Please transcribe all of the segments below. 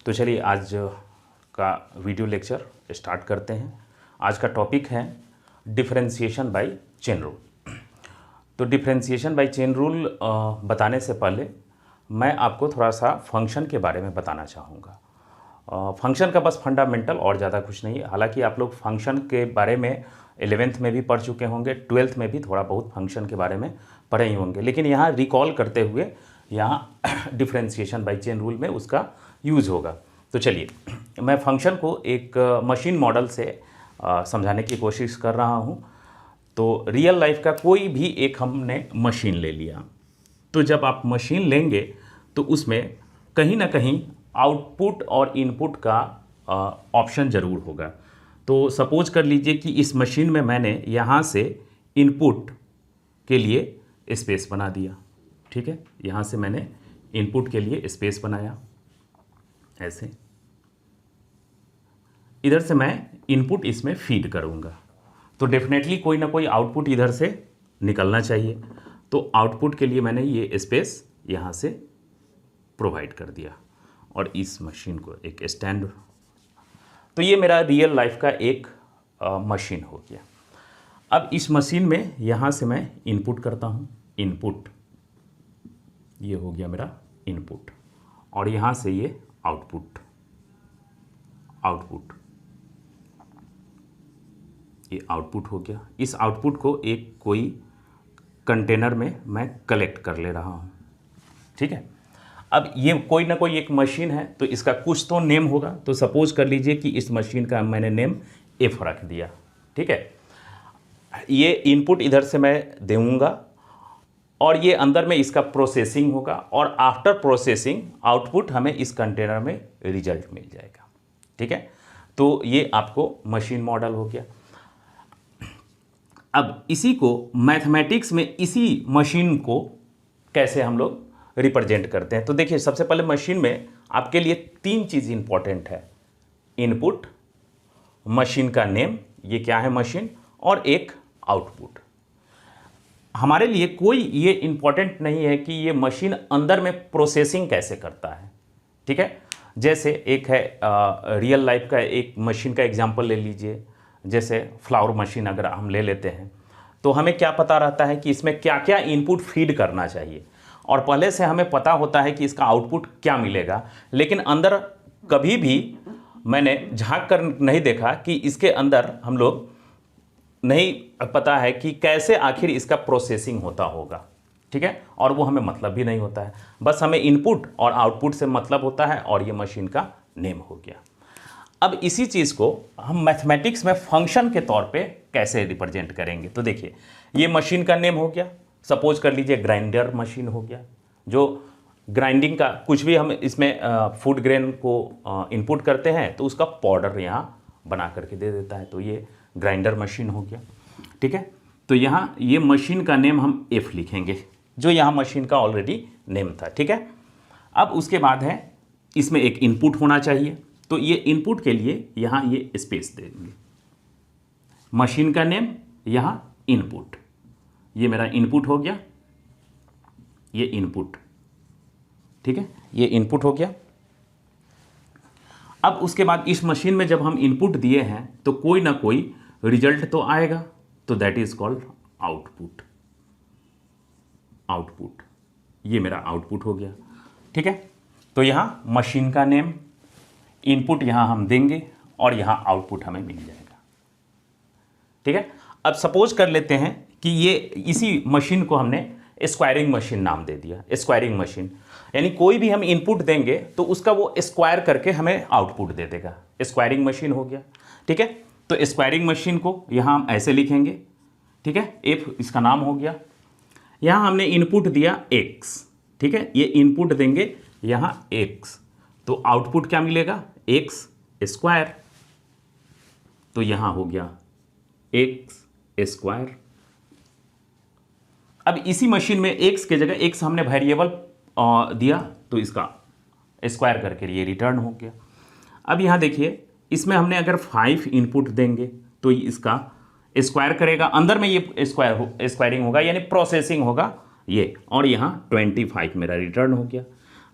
तो चलिए आज का वीडियो लेक्चर स्टार्ट करते हैं। आज का टॉपिक है डिफरेंशिएशन बाय चेन रूल। तो डिफरेंशिएशन बाय चेन रूल बताने से पहले मैं आपको थोड़ा सा फंक्शन के बारे में बताना चाहूँगा। फंक्शन का बस फंडामेंटल और ज़्यादा कुछ नहीं है। हालांकि आप लोग फंक्शन के बारे में 11th में भी पढ़ चुके होंगे, 12th में भी थोड़ा बहुत फंक्शन के बारे में पढ़े ही होंगे, लेकिन यहाँ रिकॉल करते हुए यहाँ डिफरेंशिएशन बाय चेन रूल में उसका यूज़ होगा। तो चलिए मैं फंक्शन को एक मशीन मॉडल से समझाने की कोशिश कर रहा हूँ। तो रियल लाइफ का कोई भी एक हमने मशीन ले लिया, तो जब आप मशीन लेंगे तो उसमें कहीं ना कहीं आउटपुट और इनपुट का ऑप्शन ज़रूर होगा। तो सपोज कर लीजिए कि इस मशीन में मैंने यहाँ से इनपुट के लिए स्पेस बना दिया, ठीक है। यहाँ से मैंने इनपुट के लिए स्पेस बनाया, ऐसे इधर से मैं इनपुट इसमें फीड करूँगा, तो डेफिनेटली कोई ना कोई आउटपुट इधर से निकलना चाहिए। तो आउटपुट के लिए मैंने ये स्पेस यहाँ से प्रोवाइड कर दिया और इस मशीन को एक स्टैंड। तो ये मेरा रियल लाइफ का एक मशीन हो गया। अब इस मशीन में यहाँ से मैं इनपुट करता हूँ, इनपुट ये हो गया मेरा इनपुट, और यहाँ से ये आउटपुट, आउटपुट ये आउटपुट हो गया। इस आउटपुट को एक कोई कंटेनर में मैं कलेक्ट कर ले रहा हूँ, ठीक है। अब ये कोई ना कोई एक मशीन है तो इसका कुछ तो नेम होगा। तो सपोज कर लीजिए कि इस मशीन का मैंने नेम एफ रख दिया, ठीक है। ये इनपुट इधर से मैं दूंगा और ये अंदर में इसका प्रोसेसिंग होगा, और आफ्टर प्रोसेसिंग आउटपुट हमें इस कंटेनर में रिजल्ट मिल जाएगा, ठीक है। तो ये आपको मशीन मॉडल हो गया। अब इसी को मैथमेटिक्स में इसी मशीन को कैसे हम लोग रिप्रेजेंट करते हैं। तो देखिए सबसे पहले मशीन में आपके लिए 3 चीज़ इंपॉर्टेंट है: इनपुट, मशीन का नेम, ये क्या है मशीन, और एक आउटपुट। हमारे लिए कोई ये इंपॉर्टेंट नहीं है कि ये मशीन अंदर में प्रोसेसिंग कैसे करता है, ठीक है। जैसे एक है रियल लाइफ का एक मशीन का एग्जांपल ले लीजिए, जैसे फ्लावर मशीन अगर हम ले लेते हैं तो हमें क्या पता रहता है कि इसमें क्या क्या इनपुट फीड करना चाहिए, और पहले से हमें पता होता है कि इसका आउटपुट क्या मिलेगा। लेकिन अंदर कभी भी मैंने झांक कर नहीं देखा कि इसके अंदर हम लोग नहीं पता है कि कैसे आखिर इसका प्रोसेसिंग होता होगा, ठीक है। और वो हमें मतलब भी नहीं होता है, बस हमें इनपुट और आउटपुट से मतलब होता है, और ये मशीन का नेम हो गया। अब इसी चीज़ को हम मैथमेटिक्स में फंक्शन के तौर पे कैसे रिप्रेजेंट करेंगे। तो देखिए ये मशीन का नेम हो गया। सपोज कर लीजिए ग्राइंडर मशीन हो गया, जो ग्राइंडिंग का कुछ भी हम इसमें फूड ग्रेन को इनपुट करते हैं तो उसका पाउडर यहाँ बना करके दे देता है। तो ये ग्राइंडर मशीन हो गया, ठीक है। तो यहाँ ये मशीन का नेम हम एफ लिखेंगे, जो यहाँ मशीन का ऑलरेडी नेम था, ठीक है। अब उसके बाद है इसमें एक इनपुट होना चाहिए, तो ये इनपुट के लिए यहाँ ये स्पेस देंगे, मशीन का नेम, यहाँ इनपुट, ये मेरा इनपुट हो गया, ये इनपुट, ठीक है, ये इनपुट हो गया। अब उसके बाद इस मशीन में जब हम इनपुट दिए हैं तो कोई ना कोई रिजल्ट तो आएगा, तो that is called output, output ये मेरा आउटपुट हो गया, ठीक है। तो यहाँ मशीन का नेम, इनपुट यहाँ हम देंगे और यहाँ आउटपुट हमें मिल जाएगा, ठीक है। अब सपोज कर लेते हैं कि ये इसी मशीन को हमने स्क्वायरिंग मशीन नाम दे दिया। स्क्वायरिंग मशीन यानी कोई भी हम इनपुट देंगे तो उसका वो स्क्वायर करके हमें आउटपुट दे देगा। स्क्वायरिंग मशीन हो गया, ठीक है। तो स्क्वायरिंग मशीन को यहाँ हम ऐसे लिखेंगे, ठीक है, एफ इसका नाम हो गया। यहाँ हमने इनपुट दिया x, ठीक है, ये इनपुट देंगे यहाँ x, तो आउटपुट क्या मिलेगा, x स्क्वायर। तो यहाँ हो गया x स्क्वायर। अब इसी मशीन में x के जगह x हमने वेरिएबल दिया तो इसका स्क्वायर करके ये रिटर्न हो गया। अब यहाँ देखिए इसमें हमने अगर 5 इनपुट देंगे तो इसका स्क्वायर करेगा, अंदर में ये स्क्वायरिंग होगा यानी प्रोसेसिंग होगा ये, और यहाँ 25 मेरा रिटर्न हो गया।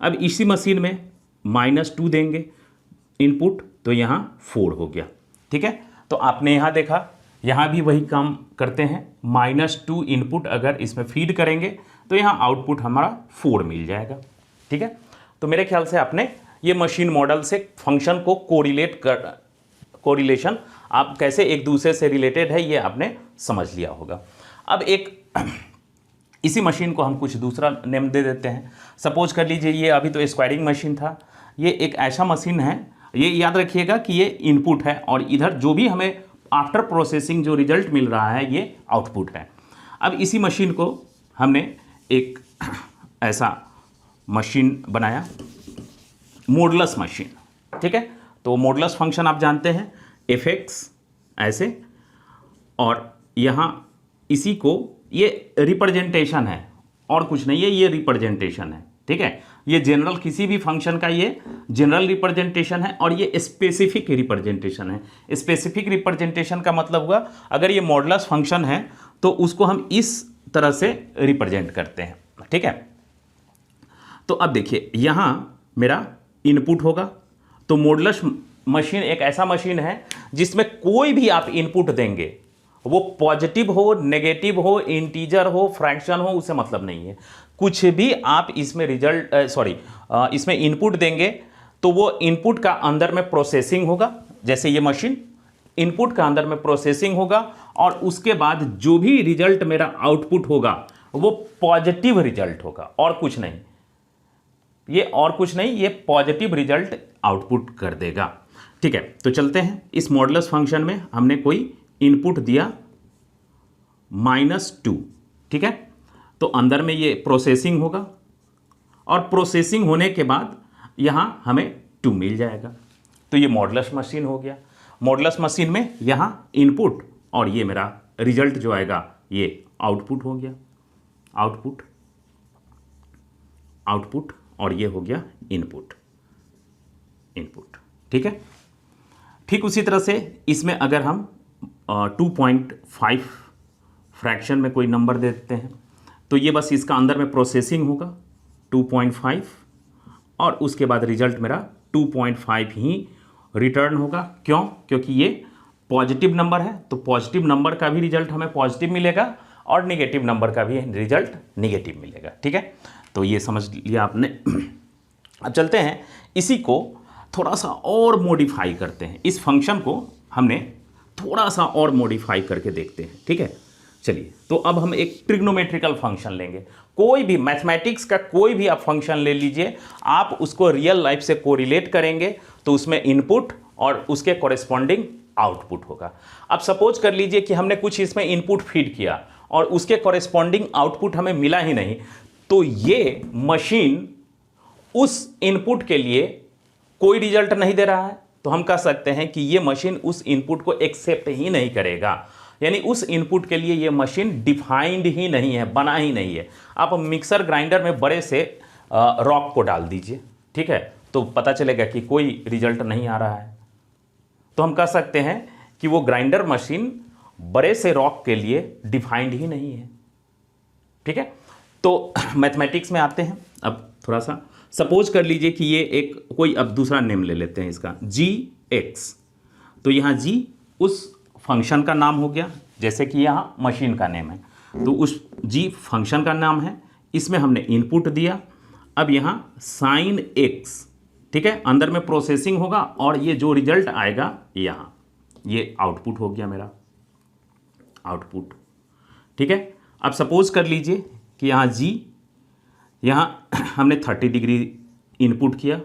अब इसी मशीन में -2 देंगे इनपुट, तो यहाँ 4 हो गया। ठीक है, तो आपने यहाँ देखा, यहाँ भी वही काम करते हैं, -2 इनपुट अगर इसमें फीड करेंगे तो यहाँ आउटपुट हमारा 4 मिल जाएगा। ठीक है, तो मेरे ख्याल से आपने ये मशीन मॉडल से फंक्शन को कोरिलेशन आप कैसे एक दूसरे से रिलेटेड है ये आपने समझ लिया होगा। अब एक इसी मशीन को हम कुछ दूसरा नेम दे देते हैं। सपोज कर लीजिए ये अभी तो स्क्वायरिंग मशीन था, ये एक ऐसा मशीन है, ये याद रखिएगा कि ये इनपुट है और इधर जो भी हमें आफ्टर प्रोसेसिंग जो रिजल्ट मिल रहा है ये आउटपुट है। अब इसी मशीन को हमने एक ऐसा मशीन बनाया, मोडलेस मशीन। ठीक है, तो मोडलेस फंक्शन आप जानते हैं, fx ऐसे, और यहाँ इसी को, ये रिप्रेजेंटेशन है और कुछ नहीं है, ये रिप्रेजेंटेशन है। ठीक है, ये जनरल किसी भी फंक्शन का ये जनरल रिप्रेजेंटेशन है और ये स्पेसिफिक रिप्रेजेंटेशन है। स्पेसिफिक रिप्रेजेंटेशन का मतलब हुआ अगर ये मॉडुलस फंक्शन है तो उसको हम इस तरह से रिप्रेजेंट करते हैं। ठीक है, तो अब देखिए यहाँ मेरा इनपुट होगा, तो मॉडुलस मशीन एक ऐसा मशीन है जिसमें कोई भी आप इनपुट देंगे, वो पॉजिटिव हो, नेगेटिव हो, इंटीजर हो, फ्रैक्शन हो, उससे मतलब नहीं है। कुछ भी आप इसमें इसमें इनपुट देंगे तो वो इनपुट का अंदर में प्रोसेसिंग होगा, जैसे ये मशीन इनपुट का अंदर में प्रोसेसिंग होगा और उसके बाद जो भी रिजल्ट मेरा आउटपुट होगा वो पॉजिटिव रिजल्ट होगा और कुछ नहीं, ये पॉजिटिव रिजल्ट आउटपुट कर देगा। ठीक है, तो चलते हैं इस मॉडुलस फंक्शन में हमने कोई इनपुट दिया -2। ठीक है, तो अंदर में ये प्रोसेसिंग होगा और प्रोसेसिंग होने के बाद यहाँ हमें 2 मिल जाएगा, तो ये मॉडुलस मशीन हो गया। मॉडुलस मशीन में यहाँ इनपुट और ये मेरा रिजल्ट जो आएगा ये आउटपुट हो गया, आउटपुट और ये हो गया इनपुट। ठीक है, ठीक उसी तरह से इसमें अगर हम 2.5 फ्रैक्शन में कोई नंबर दे देते हैं तो ये बस इसका अंदर में प्रोसेसिंग होगा 2.5 और उसके बाद रिजल्ट मेरा 2.5 ही रिटर्न होगा। क्यों? क्योंकि ये पॉजिटिव नंबर है, तो पॉजिटिव नंबर का भी रिजल्ट हमें पॉजिटिव मिलेगा और नेगेटिव नंबर का भी रिजल्ट नेगेटिव मिलेगा। ठीक है, तो ये समझ लिया आपने। अब चलते हैं इसी को थोड़ा सा और मॉडिफाई करते हैं, इस फंक्शन को हमने थोड़ा सा और मॉडिफाई करके देखते हैं। ठीक है, चलिए, तो अब हम एक ट्रिग्नोमेट्रिकल फंक्शन लेंगे। कोई भी मैथमेटिक्स का कोई भी आप फंक्शन ले लीजिए, आप उसको रियल लाइफ से कोरिलेट करेंगे तो उसमें इनपुट और उसके कॉरेस्पॉन्डिंग आउटपुट होगा। अब सपोज कर लीजिए कि हमने कुछ इसमें इनपुट फीड किया और उसके कॉरेस्पॉन्डिंग आउटपुट हमें मिला ही नहीं, तो ये मशीन उस इनपुट के लिए कोई रिजल्ट नहीं दे रहा है, तो हम कह सकते हैं कि ये मशीन उस इनपुट को एक्सेप्ट ही नहीं करेगा, यानी उस इनपुट के लिए ये मशीन डिफाइंड ही नहीं है, बना ही नहीं है। आप मिक्सर ग्राइंडर में बड़े से रॉक को डाल दीजिए, ठीक है, तो पता चलेगा कि कोई रिजल्ट नहीं आ रहा है, तो हम कह सकते हैं कि वो ग्राइंडर मशीन बड़े से रॉक के लिए डिफाइंड ही नहीं है। ठीक है, तो मैथमेटिक्स में आते हैं। अब थोड़ा सा सपोज कर लीजिए कि ये एक कोई, अब दूसरा नेम ले लेते हैं इसका gx, तो यहाँ g उस फंक्शन का नाम हो गया, जैसे कि यहाँ मशीन का नेम है, तो उस g फंक्शन का नाम है, इसमें हमने इनपुट दिया। अब यहाँ sin x, ठीक है, अंदर में प्रोसेसिंग होगा और ये जो रिजल्ट आएगा यहाँ ये आउटपुट हो गया मेरा आउटपुट। ठीक है, अब सपोज कर लीजिए कि यहाँ g, यहाँ हमने 30 डिग्री इनपुट किया,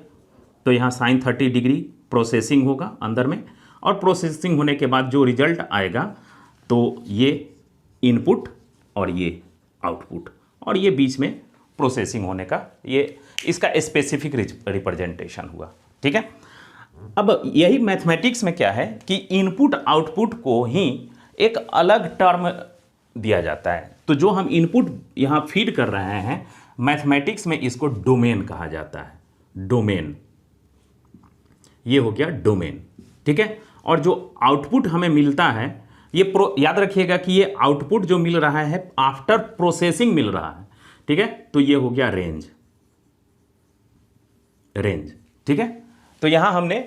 तो यहाँ साइन 30 डिग्री प्रोसेसिंग होगा अंदर में, और प्रोसेसिंग होने के बाद जो रिजल्ट आएगा तो ये इनपुट और ये आउटपुट, और ये बीच में प्रोसेसिंग होने का ये इसका स्पेसिफिक रिप्रेजेंटेशन हुआ। ठीक है, अब यही मैथमेटिक्स में क्या है कि इनपुट आउटपुट को ही एक अलग टर्म दिया जाता है, तो जो हम इनपुट यहाँ फीड कर रहे हैं मैथमेटिक्स में इसको डोमेन कहा जाता है। डोमेन, ये हो गया डोमेन। ठीक है, और जो आउटपुट हमें मिलता है ये याद रखिएगा कि ये आउटपुट जो मिल रहा है आफ्टर प्रोसेसिंग मिल रहा है। ठीक है, तो ये हो गया रेंज। ठीक है, तो यहां हमने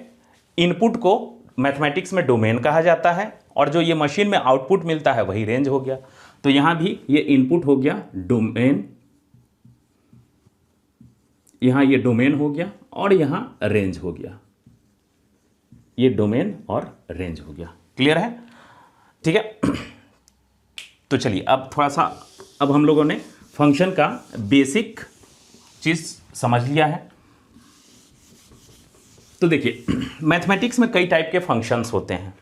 इनपुट को मैथमेटिक्स में डोमेन कहा जाता है, और जो ये मशीन में आउटपुट मिलता है वही रेंज हो गया। तो यहां भी ये इनपुट हो गया डोमेन, यहां ये डोमेन हो गया, और यहां रेंज हो गया, ये डोमेन और रेंज हो गया। क्लियर है? ठीक है। तो चलिए अब थोड़ा सा, अब हम लोगों ने फंक्शन का बेसिक चीज समझ लिया है। तो देखिए मैथमेटिक्स में कई टाइप के फंक्शंस होते हैं,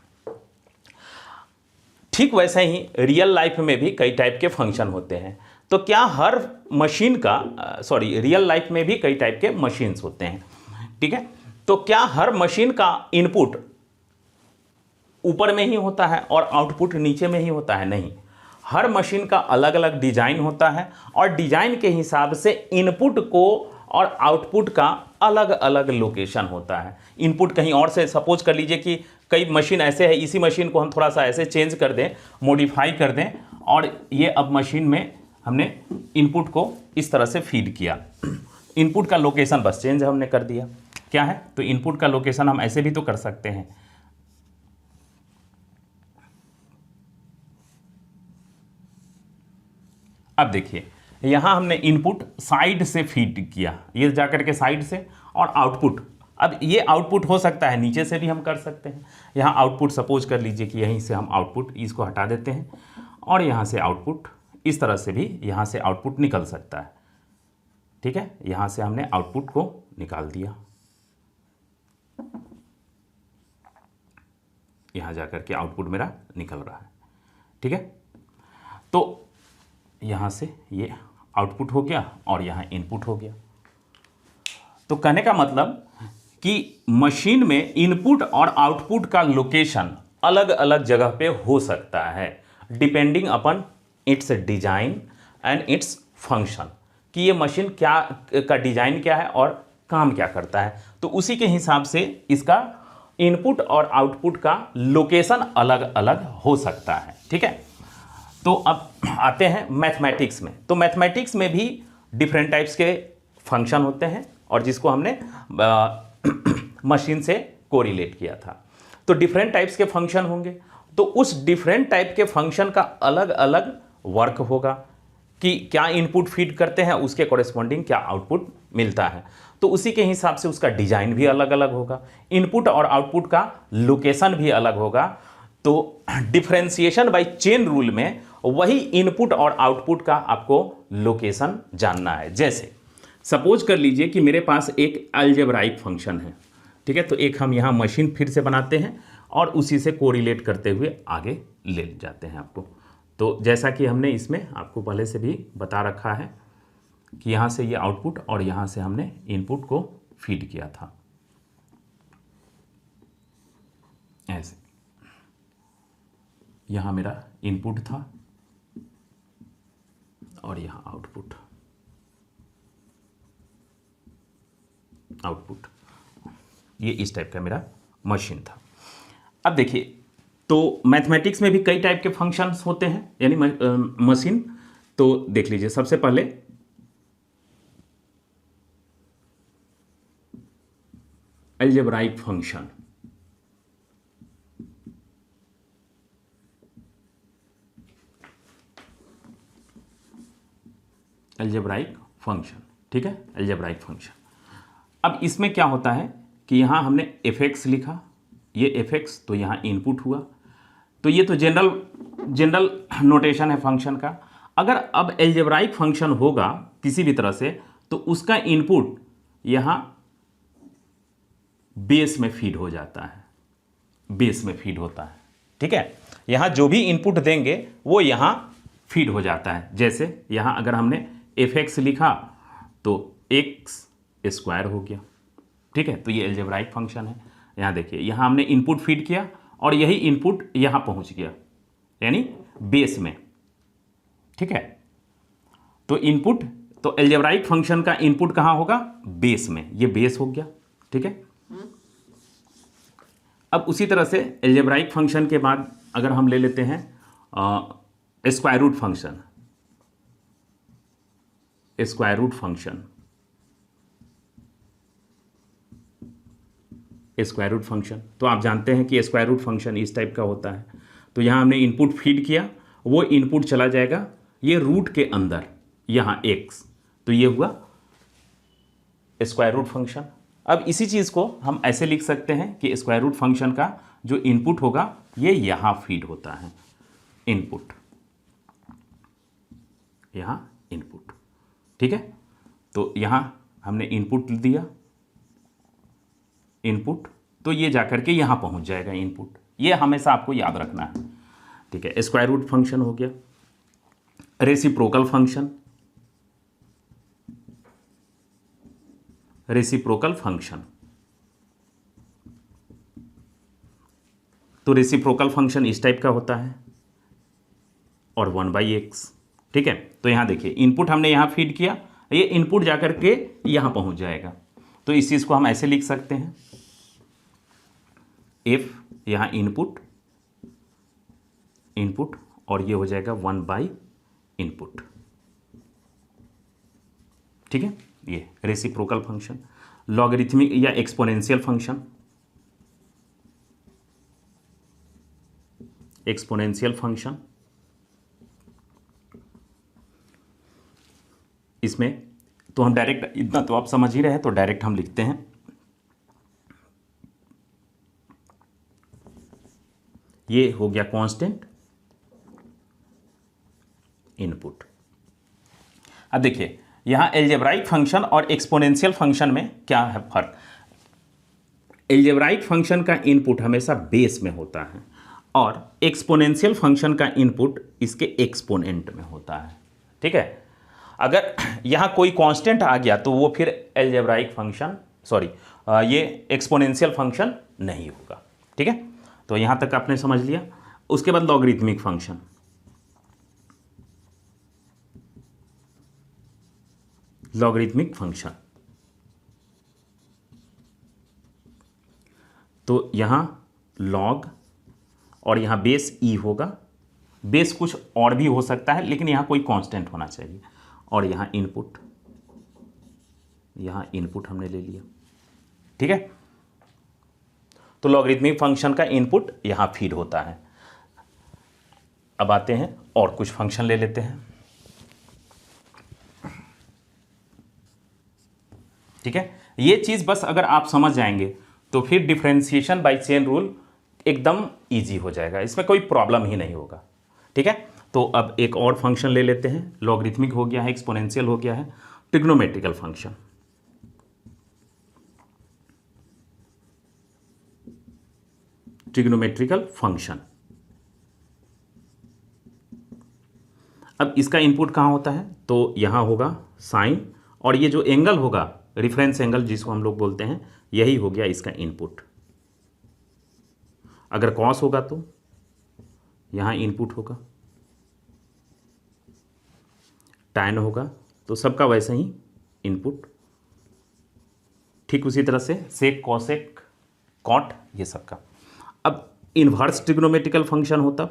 ठीक वैसे ही रियल लाइफ में भी कई टाइप के फंक्शन होते हैं। तो क्या हर मशीन का रियल लाइफ में भी कई टाइप के मशीन्स होते हैं, ठीक है। तो क्या हर मशीन का इनपुट ऊपर में ही होता है और आउटपुट नीचे में ही होता है? नहीं, हर मशीन का अलग अलग डिजाइन होता है, और डिजाइन के हिसाब से इनपुट को और आउटपुट का अलग अलग लोकेशन होता है। इनपुट कहीं और से, सपोज कर लीजिए कि कई मशीन ऐसे है, इसी मशीन को हम थोड़ा सा ऐसे चेंज कर दें, मॉडिफाई कर दें, और ये अब मशीन में हमने इनपुट को इस तरह से फीड किया, इनपुट का लोकेशन बस चेंज हमने कर दिया। क्या है? तो इनपुट का लोकेशन हम ऐसे भी तो कर सकते हैं। अब देखिए यहां हमने इनपुट साइड से फीड किया, ये जाकर के साइड से, और आउटपुट, अब ये आउटपुट हो सकता है नीचे से भी हम कर सकते हैं। यहाँ आउटपुट सपोज कर लीजिए कि यहीं से हम आउटपुट इसको हटा देते हैं, और यहाँ से आउटपुट इस तरह से भी यहाँ से आउटपुट निकल सकता है, ठीक है। यहाँ से हमने आउटपुट को निकाल दिया, यहाँ जाकर के आउटपुट मेरा निकल रहा है, ठीक है। तो यहाँ से ये आउटपुट हो गया और यहाँ इनपुट हो गया। तो कहने का मतलब कि मशीन में इनपुट और आउटपुट का लोकेशन अलग अलग जगह पे हो सकता है, depending upon its design and its function, कि ये मशीन क्या का डिजाइन क्या है और काम क्या करता है। तो उसी के हिसाब से इसका इनपुट और आउटपुट का लोकेशन अलग अलग हो सकता है, ठीक है। तो अब आते हैं मैथमेटिक्स में। तो मैथमेटिक्स में भी डिफरेंट टाइप्स के फंक्शन होते हैं, और जिसको हमने मशीन से कोरिलेट किया था। तो डिफरेंट टाइप्स के फंक्शन होंगे, तो उस डिफरेंट टाइप के फंक्शन का अलग अलग वर्क होगा, कि क्या इनपुट फीड करते हैं उसके कॉरेस्पॉन्डिंग क्या आउटपुट मिलता है। तो उसी के हिसाब से उसका डिजाइन भी अलग अलग होगा, इनपुट और आउटपुट का लोकेशन भी अलग होगा। तो डिफरेंशिएशन बाय चेन रूल में वही इनपुट और आउटपुट का आपको लोकेशन जानना है। जैसे सपोज कर लीजिए कि मेरे पास एक अलजेब्राइक फंक्शन है, ठीक है। तो एक हम यहाँ मशीन फिर से बनाते हैं और उसी से कोरिलेट करते हुए आगे ले जाते हैं आपको। तो जैसा कि हमने इसमें आपको पहले से भी बता रखा है कि यहाँ से ये आउटपुट और यहाँ से हमने इनपुट को फीड किया था, ऐसे। यहाँ मेरा इनपुट था और यहाँ आउटपुट, ये इस टाइप का मेरा मशीन था। अब देखिए, तो मैथमेटिक्स में भी कई टाइप के फंक्शंस होते हैं, यानी मशीन। तो देख लीजिए, सबसे पहले अलजेब्राइक फंक्शन। अलजेब्राइक फंक्शन, ठीक है, अलजेब्राइक फंक्शन। अब इसमें क्या होता है कि यहाँ हमने एफ लिखा, ये एफ, तो यहाँ इनपुट हुआ। तो ये तो जनरल नोटेशन है फंक्शन का। अगर अब अलजेब्राइक फंक्शन होगा किसी भी तरह से, तो उसका इनपुट यहाँ बेस में फीड हो जाता है, बेस में फीड होता है, ठीक है। यहाँ जो भी इनपुट देंगे वो यहाँ फीड हो जाता है। जैसे यहाँ अगर हमने एफ लिखा तो एक्स स्क्वायर हो गया, ठीक है। तो ये अलजेब्राइक फंक्शन है। यहाँ देखिए, यहाँ हमने इनपुट फीड किया और यही इनपुट यहाँ पहुँच गया, यानी बेस में, ठीक है। तो इनपुट, तो अलजेब्राइक फंक्शन का इनपुट कहाँ होगा? बेस में, ये बेस हो गया, ठीक है। अब उसी तरह से अलजेब्राइक फंक्शन के बाद अगर हम ले लेते हैं square root function, square root function, square root function. तो आप जानते हैं कि स्क्वायर रूट फंक्शन इस टाइप का होता है। तो यहाँ हमने इनपुट फीड किया, वो इनपुट चला जाएगा ये रूट के अंदर, यहाँ x, तो ये हुआ स्क्वायर रूट फंक्शन। अब इसी चीज़ को हम ऐसे लिख सकते हैं कि स्क्वायर रूट फंक्शन का जो इनपुट होगा ये यहाँ फीड होता है, इनपुट, यहाँ इनपुट। ठीक है, तो यहाँ हमने इनपुट दिया, इनपुट, तो ये जाकर के यहाँ पहुँच जाएगा इनपुट। ये हमेशा आपको याद रखना है। ठीक है, स्क्वायर रूट फंक्शन हो गया। रेसिप्रोकल फंक्शन, रेसिप्रोकल फंक्शन, तो रेसिप्रोकल फंक्शन इस टाइप का होता है और 1/x। ठीक है, तो यहाँ देखिए इनपुट हमने यहाँ फीड किया, ये इनपुट जाकर के यहाँ पहुँच जाएगा। तो इस चीज़ को हम ऐसे लिख सकते हैं, इफ यहाँ इनपुट, इनपुट, और ये हो जाएगा 1/इनपुट। ठीक है, ये रेसिप्रोकल फंक्शन। लॉगरिथमिक या एक्सपोनेंशियल फंक्शन, एक्सपोनेंशियल फंक्शन, इसमें तो हम डायरेक्ट, इतना तो आप समझ ही रहे हैं, तो डायरेक्ट हम लिखते हैं ये हो गया कांस्टेंट इनपुट। अब देखिए यहाँ एल्जेब्राइक फंक्शन और एक्सपोनेंशियल फंक्शन में क्या है फर्क। एल्जेब्राइक फंक्शन का इनपुट हमेशा बेस में होता है और एक्सपोनेंशियल फंक्शन का इनपुट इसके एक्सपोनेंट में होता है। ठीक है, अगर यहाँ कोई कांस्टेंट आ गया तो वो फिर एल्जेब्राइक फंक्शन, सॉरी, ये एक्सपोनेंशियल फंक्शन नहीं होगा। ठीक है, तो यहाँ तक आपने समझ लिया। उसके बाद लॉगरिथमिक फंक्शन, लॉगरिथमिक फंक्शन, तो यहाँ लॉग और यहाँ बेस ई होगा। बेस कुछ और भी हो सकता है लेकिन यहाँ कोई कांस्टेंट होना चाहिए। और यहाँ इनपुट, यहाँ इनपुट हमने ले लिया। ठीक है, तो लॉगरिथमिक फंक्शन का इनपुट यहाँ फीड होता है। अब आते हैं और कुछ फंक्शन ले लेते हैं। ठीक है, ये चीज़ बस अगर आप समझ जाएंगे तो फिर डिफरेंशिएशन बाय चेन रूल एकदम इजी हो जाएगा, इसमें कोई प्रॉब्लम ही नहीं होगा। ठीक है, तो अब एक और फंक्शन ले लेते हैं। लॉगरिथमिक हो गया है, एक्सपोनेंशियल हो गया है, ट्रिग्नोमेट्रिकल फंक्शन। ट्रिग्नोमेट्रिकल फंक्शन, अब इसका इनपुट कहाँ होता है, तो यहाँ होगा साइन, और ये जो एंगल होगा रेफरेंस एंगल जिसको हम लोग बोलते हैं, यही हो गया इसका इनपुट। अगर कॉस होगा तो यहाँ इनपुट होगा, टैन होगा तो सबका वैसे ही इनपुट। ठीक उसी तरह से सेक, कॉसेक, कॉट, ये सबका। अब इन्वर्स ट्रिग्नोमेट्रिकल फंक्शन होता,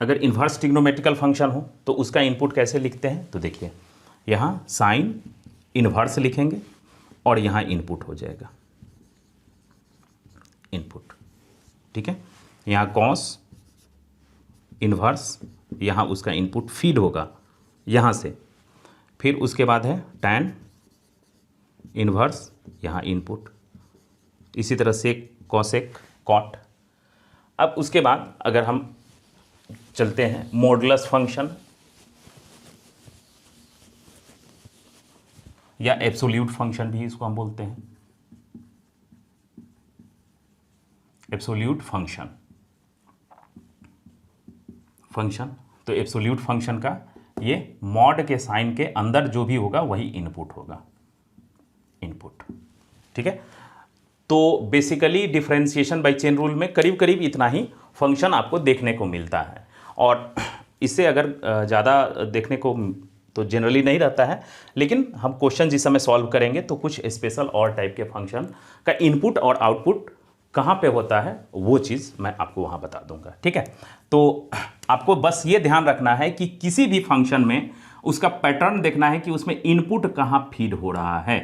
अगर इन्वर्स ट्रिग्नोमेट्रिकल फंक्शन हो तो उसका इनपुट कैसे लिखते हैं, तो देखिए यहाँ साइन इन्वर्स लिखेंगे और यहाँ इनपुट हो जाएगा, इनपुट। ठीक है, यहाँ कॉस इन्वर्स, यहाँ उसका इनपुट फीड होगा यहाँ से, फिर उसके बाद है टैन इन्वर्स, यहाँ इनपुट, इसी तरह से कॉसेक, कॉट। अब उसके बाद अगर हम चलते हैं मॉडुलस फंक्शन या एब्सोल्यूट फंक्शन भी इसको हम बोलते हैं, एब्सोल्यूट फंक्शन। तो एब्सोल्यूट फंक्शन का ये मॉड के साइन के अंदर जो भी होगा वही इनपुट होगा, इनपुट। ठीक है, तो basically differentiation by chain rule में करीब करीब इतना ही फंक्शन आपको देखने को मिलता है, और इससे अगर ज़्यादा देखने को तो जनरली नहीं रहता है, लेकिन हम क्वेश्चन जिस समय सॉल्व करेंगे तो कुछ स्पेशल और टाइप के फंक्शन का इनपुट और आउटपुट कहाँ पे होता है वो चीज़ मैं आपको वहाँ बता दूंगा, ठीक है। तो आपको बस ये ध्यान रखना है कि किसी भी फंक्शन में उसका पैटर्न देखना है कि उसमें इनपुट कहाँ फीड हो रहा है,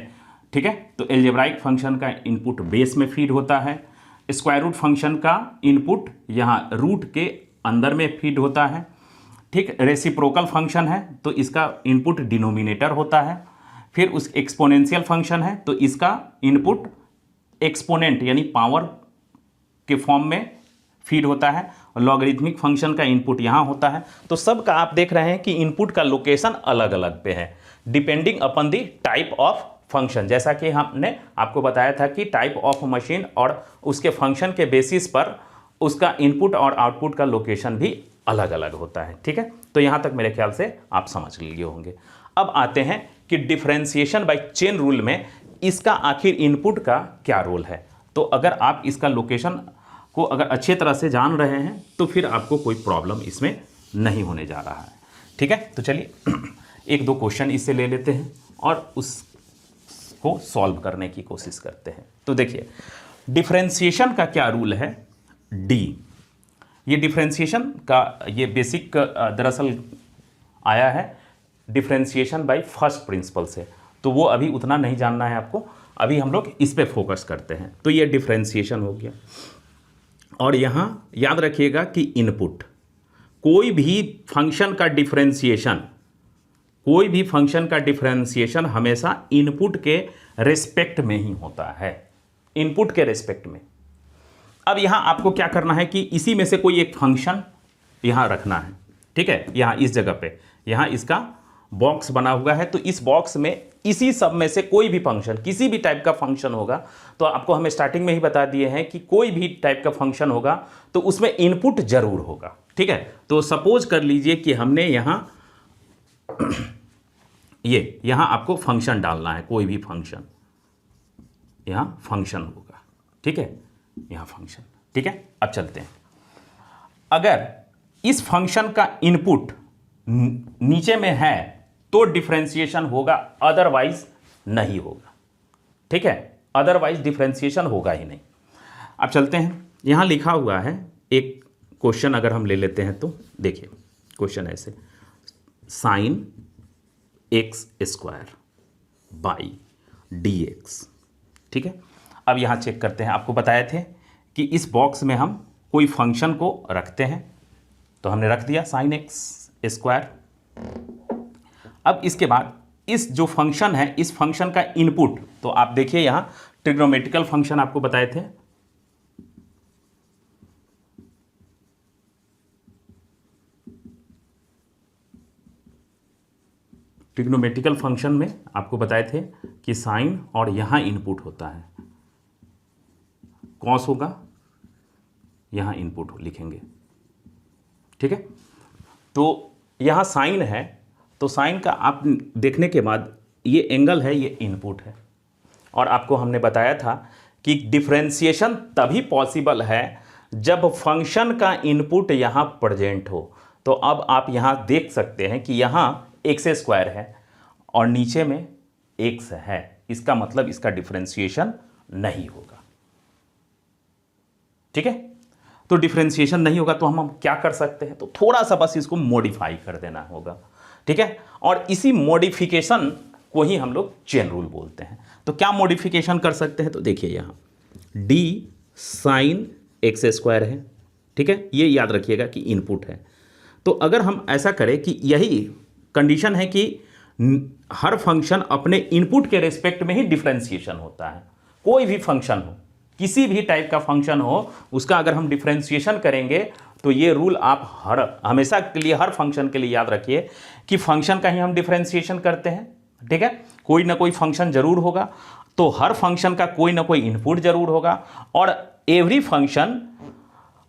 ठीक है। तो एल्जेब्राइक फंक्शन का इनपुट बेस में फीड होता है, स्क्वायर रूट फंक्शन का इनपुट यहाँ रूट के अंदर में फीड होता है, ठीक। रेसिप्रोकल फंक्शन है तो इसका इनपुट डिनोमिनेटर होता है। फिर उस एक्सपोनेंशियल फंक्शन है तो इसका इनपुट एक्सपोनेंट यानी पावर के फॉर्म में फीड होता है। लॉगरिथमिक फंक्शन का इनपुट यहाँ होता है। तो सब का आप देख रहे हैं कि इनपुट का लोकेशन अलग अलग पे है depending upon the type of function. जैसा कि हमने आपको बताया था कि टाइप ऑफ मशीन और उसके फंक्शन के बेसिस पर उसका इनपुट और आउटपुट का लोकेशन भी अलग अलग होता है, ठीक है। तो यहाँ तक मेरे ख्याल से आप समझ लिए होंगे। अब आते हैं कि डिफरेंशिएशन बाय चेन रूल में इसका आखिर इनपुट का क्या रोल है। तो अगर आप इसका लोकेशन को अगर अच्छे तरह से जान रहे हैं तो फिर आपको कोई प्रॉब्लम इसमें नहीं होने जा रहा है, ठीक है। तो चलिए एक दो क्वेश्चन इससे ले लेते हैं और उसको सॉल्व करने की कोशिश करते हैं। तो देखिए डिफरेंशिएशन का क्या रूल है, डी। ये डिफरेंशिएशन का ये बेसिक दरअसल आया है डिफरेंशिएशन बाय फर्स्ट प्रिंसिपल से, तो वो अभी उतना नहीं जानना है आपको, अभी हम लोग इस पे फोकस करते हैं। तो ये डिफरेंशिएशन हो गया। और यहाँ याद रखिएगा कि इनपुट, कोई भी फंक्शन का डिफरेंशिएशन हमेशा इनपुट के रेस्पेक्ट में ही होता है, इनपुट के रेस्पेक्ट में। अब यहाँ आपको क्या करना है कि इसी में से कोई एक फंक्शन यहाँ रखना है, ठीक है। यहाँ इस जगह पे यहाँ इसका बॉक्स बना हुआ है, तो इस बॉक्स में इसी सब में से कोई भी फंक्शन, किसी भी टाइप का फंक्शन होगा, तो आपको हमें स्टार्टिंग में ही बता दिए हैं कि कोई भी टाइप का फंक्शन होगा तो उसमें इनपुट जरूर होगा, ठीक है। तो सपोज कर लीजिए कि हमने यहाँ यहाँ आपको फंक्शन डालना है, कोई भी फंक्शन, यहाँ फंक्शन होगा, ठीक है, यहाँ फंक्शन, ठीक है। अब चलते हैं, अगर इस फंक्शन का इनपुट नीचे में है तो डिफरेंशिएशन होगा, अदरवाइज नहीं होगा, ठीक है, अदरवाइज डिफरेंशिएशन होगा ही नहीं। अब चलते हैं, यहाँ लिखा हुआ है एक क्वेश्चन अगर हम ले लेते हैं तो देखिए क्वेश्चन ऐसे, sine x square by d x, ठीक है। अब यहाँ चेक करते हैं, आपको बताए थे कि इस बॉक्स में हम कोई फंक्शन को रखते हैं, तो हमने रख दिया साइन एक्स स्क्वायर। अब इसके बाद इस जो फंक्शन है, इस फंक्शन का इनपुट, तो आप देखिए यहाँ ट्रिग्नोमेट्रिकल फंक्शन आपको बताए थे, ट्रिग्नोमेट्रिकल फंक्शन में आपको बताए थे कि साइन और यहाँ इनपुट होता है, कॉस होगा, यहाँ इनपुट लिखेंगे, ठीक है। तो यहाँ साइन है, तो साइन का आप देखने के बाद ये एंगल है, ये इनपुट है। और आपको हमने बताया था कि डिफरेंशिएशन तभी पॉसिबल है जब फंक्शन का इनपुट यहाँ प्रेजेंट हो। तो अब आप यहाँ देख सकते हैं कि यहाँ एक्स स्क्वायर है और नीचे में एक्स है, इसका मतलब इसका डिफरेंशिएशन नहीं होगा, ठीक है। तो डिफरेंशिएशन नहीं होगा तो हम क्या कर सकते हैं, तो थोड़ा सा बस इसको मॉडिफाई कर देना होगा, ठीक है। और इसी मॉडिफिकेशन को ही हम लोग चेन रूल बोलते हैं। तो क्या मॉडिफिकेशन कर सकते हैं, तो देखिए यहाँ डी साइन एक्स स्क्वायर है, ठीक है, ये याद रखिएगा कि इनपुट है। तो अगर हम ऐसा करें कि यही कंडीशन है कि हर फंक्शन अपने इनपुट के रेस्पेक्ट में ही डिफरेंशिएशन होता है, कोई भी फंक्शन हो, किसी भी टाइप का फंक्शन हो, उसका अगर हम डिफरेंशिएशन करेंगे तो ये रूल आप हमेशा के लिए, हर फंक्शन के लिए याद रखिए कि फंक्शन का ही हम डिफरेंशिएशन करते हैं, ठीक है। कोई ना कोई फंक्शन जरूर होगा, तो हर फंक्शन का कोई ना कोई इनपुट जरूर होगा और एवरी फंक्शन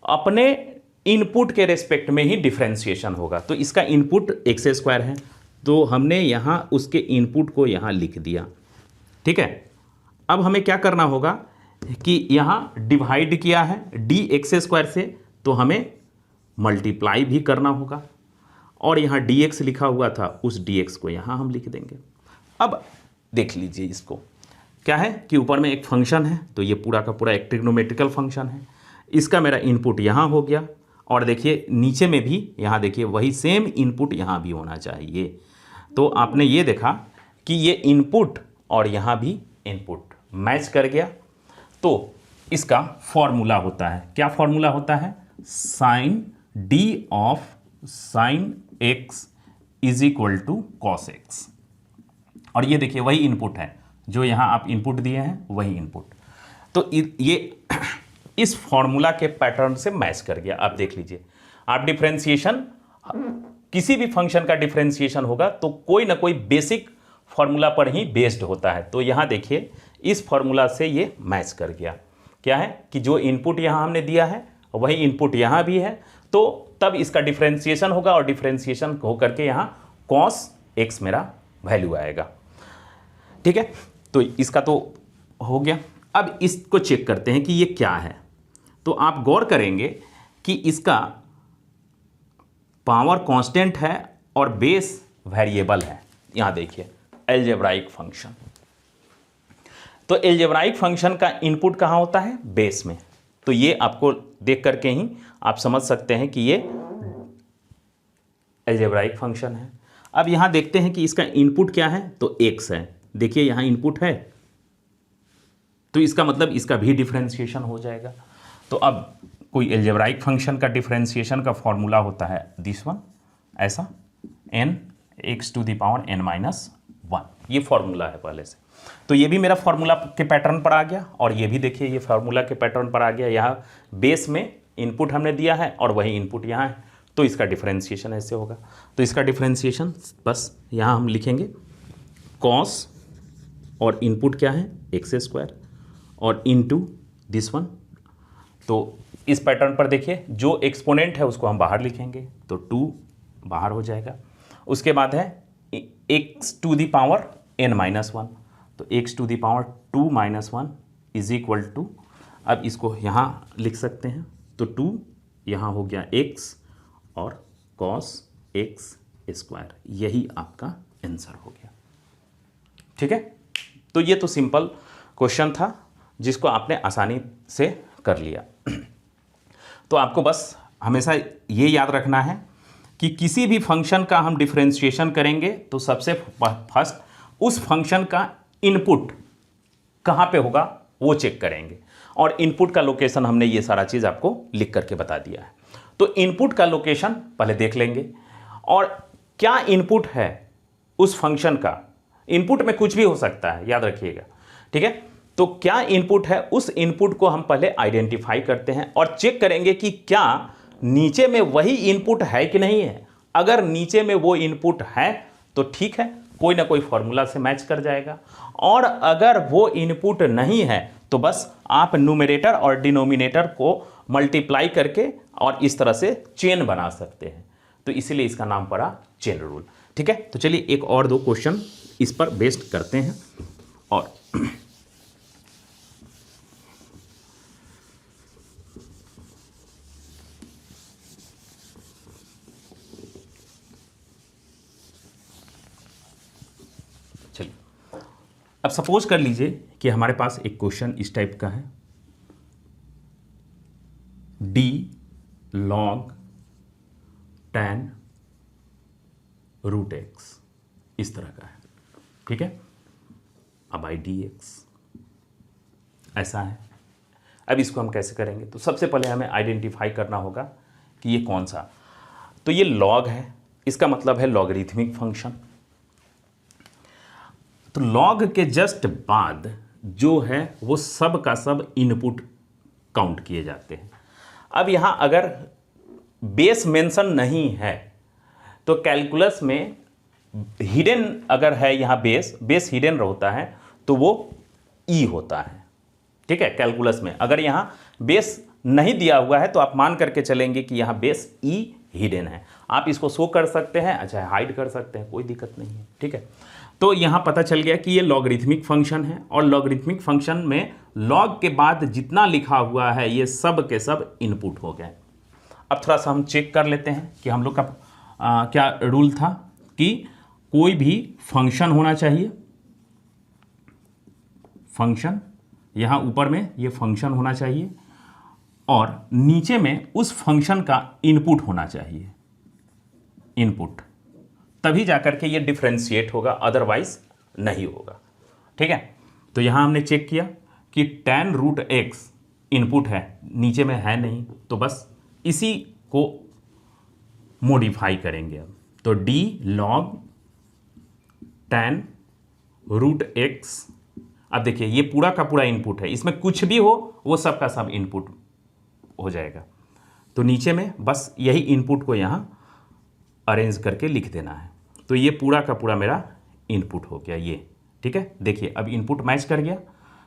अपने इनपुट के रेस्पेक्ट में ही डिफरेंशिएशन होगा। तो इसका इनपुट एक्स स्क्वायर है, तो हमने यहाँ उसके इनपुट को यहाँ लिख दिया, ठीक है। अब हमें क्या करना होगा कि यहाँ डिवाइड किया है डी एक्स स्क्वायर से, तो हमें मल्टीप्लाई भी करना होगा और यहाँ डी एक्स लिखा हुआ था, उस डी एक्स को यहाँ हम लिख देंगे। अब देख लीजिए इसको, क्या है कि ऊपर में एक फंक्शन है, तो ये पूरा का पूरा एक ट्रिग्नोमेट्रिकल फंक्शन है। इसका मेरा इनपुट यहाँ हो गया, और देखिए नीचे में भी यहाँ देखिए वही सेम इनपुट यहाँ भी होना चाहिए। तो आपने ये देखा कि ये इनपुट और यहाँ भी इनपुट मैच कर गया। तो इसका फॉर्मूला होता है, क्या फॉर्मूला होता है, sine d of sine x is equal to cos x. और ये देखिए वही इनपुट है जो यहाँ आप इनपुट दिए हैं, वही इनपुट। तो ये इस फॉर्मूला के पैटर्न से मैच कर गया। आप देख लीजिए, आप डिफरेंशिएशन, किसी भी फंक्शन का डिफरेंशिएशन होगा तो कोई ना कोई बेसिक फॉर्मूला पर ही बेस्ड होता है। तो यहाँ देखिए इस फॉर्मूला से ये मैच कर गया। क्या है कि जो इनपुट यहाँ हमने दिया है वही इनपुट यहाँ भी है, तो तब इसका डिफरेंशिएशन होगा, और डिफरेंशिएशन हो करके यहाँ कॉस एक्स मेरा वैल्यू आएगा। ठीक है, तो इसका तो हो गया। अब इसको चेक करते हैं कि ये क्या है। तो आप गौर करेंगे कि इसका पावर कांस्टेंट है और बेस वेरिएबल है। यहाँ देखिए अलजेब्राइक फंक्शन, तो अलजेब्राइक फंक्शन का इनपुट कहाँ होता है, बेस में। तो ये आपको देख करके ही आप समझ सकते हैं कि ये अलजेब्राइक फंक्शन है। अब यहाँ देखते हैं कि इसका इनपुट क्या है, तो x है। देखिए यहाँ इनपुट है, तो इसका मतलब इसका भी डिफरेंशिएशन हो जाएगा। तो अब कोई अलजेब्राइक फंक्शन का डिफरेंशिएशन का फॉर्मूला होता है दिस वन, ऐसा n x to the power n minus 1, ये फॉर्मूला है पहले से। तो ये भी मेरा फॉर्मूला के पैटर्न पर आ गया, और ये भी देखिए ये फार्मूला के पैटर्न पर आ गया। यहाँ बेस में इनपुट हमने दिया है और वही इनपुट यहाँ है, तो इसका डिफरेंशिएशन ऐसे होगा। तो इसका डिफरेंशिएशन बस यहाँ हम लिखेंगे कॉस, और इनपुट क्या है एक्स स्क्वायर, और इनटू दिस वन। तो इस पैटर्न पर देखिए जो एक्सपोनेंट है उसको हम बाहर लिखेंगे, तो 2 बाहर हो जाएगा। उसके बाद है x to the power n minus 1, तो x to the power 2 minus 1 is equal to, अब इसको यहाँ लिख सकते हैं, तो 2 यहाँ हो गया x और cos x स्क्वायर, यही आपका आंसर हो गया। ठीक है, तो ये तो सिंपल क्वेश्चन था जिसको आपने आसानी से कर लिया। तो आपको बस हमेशा ये याद रखना है कि किसी भी फंक्शन का हम डिफरेंशिएशन करेंगे तो सबसे फर्स्ट उस फंक्शन का इनपुट कहाँ पे होगा वो चेक करेंगे, और इनपुट का लोकेशन हमने ये सारा चीज़ आपको लिख करके बता दिया है। तो इनपुट का लोकेशन पहले देख लेंगे, और क्या इनपुट है उस फंक्शन का। इनपुट में कुछ भी हो सकता है, याद रखिएगा। ठीक है, तो क्या इनपुट है, उस इनपुट को हम पहले आइडेंटिफाई करते हैं और चेक करेंगे कि क्या नीचे में वही इनपुट है कि नहीं है। अगर नीचे में वो इनपुट है तो ठीक है, कोई ना कोई फॉर्मूला से मैच कर जाएगा, और अगर वो इनपुट नहीं है तो बस आप न्यूमरेटर और डिनोमिनेटर को मल्टीप्लाई करके और इस तरह से चेन बना सकते हैं। तो इसीलिए इसका नाम पड़ा चेन रूल। ठीक है, तो चलिए एक और 2 क्वेश्चन इस पर बेस्ड करते हैं। और चलिए अब सपोज कर लीजिए कि हमारे पास एक क्वेश्चन इस टाइप का है, d log tan root x, इस तरह का है। ठीक है, अब आई dx ऐसा है। अब इसको हम कैसे करेंगे, तो सबसे पहले हमें आइडेंटिफाई करना होगा कि ये कौन सा। तो ये लॉग है, इसका मतलब है लॉगरिथमिक फंक्शन। तो लॉग के जस्ट बाद जो है वो सब का सब इनपुट काउंट किए जाते हैं। अब यहाँ अगर बेस मेंशन नहीं है तो कैलकुलस में हिडन अगर है, यहाँ बेस हिडन होता है तो वो ई होता है। ठीक है, कैलकुलस में अगर यहाँ बेस नहीं दिया हुआ है तो आप मान करके चलेंगे कि यहाँ बेस ई हिडन है। आप इसको शो कर सकते हैं, अच्छा हाइड कर सकते हैं, कोई दिक्कत नहीं है। ठीक है, तो यहाँ पता चल गया कि ये लॉगरिथमिक फंक्शन है, और लॉगरिथमिक फंक्शन में लॉग के बाद जितना लिखा हुआ है ये सब के सब इनपुट हो गए। अब थोड़ा सा हम चेक कर लेते हैं कि हम लोग का क्या रूल था कि कोई भी फंक्शन होना चाहिए, फंक्शन, यहाँ ऊपर में ये फंक्शन होना चाहिए और नीचे में उस फंक्शन का इनपुट होना चाहिए, इनपुट, तभी जाकर के ये डिफरेंशिएट होगा, अदरवाइज नहीं होगा। ठीक है, तो यहाँ हमने चेक किया कि tan रूट एक्स इनपुट है, नीचे में है नहीं, तो बस इसी को मॉडिफाई करेंगे अब। तो d log tan root x, अब देखिए ये पूरा का पूरा इनपुट है, इसमें कुछ भी हो वो सब का सब इनपुट हो जाएगा। तो नीचे में बस यही इनपुट को यहाँ अरेंज करके लिख देना है। तो ये पूरा का पूरा मेरा इनपुट हो गया ये। ठीक है, देखिए अब इनपुट मैच कर गया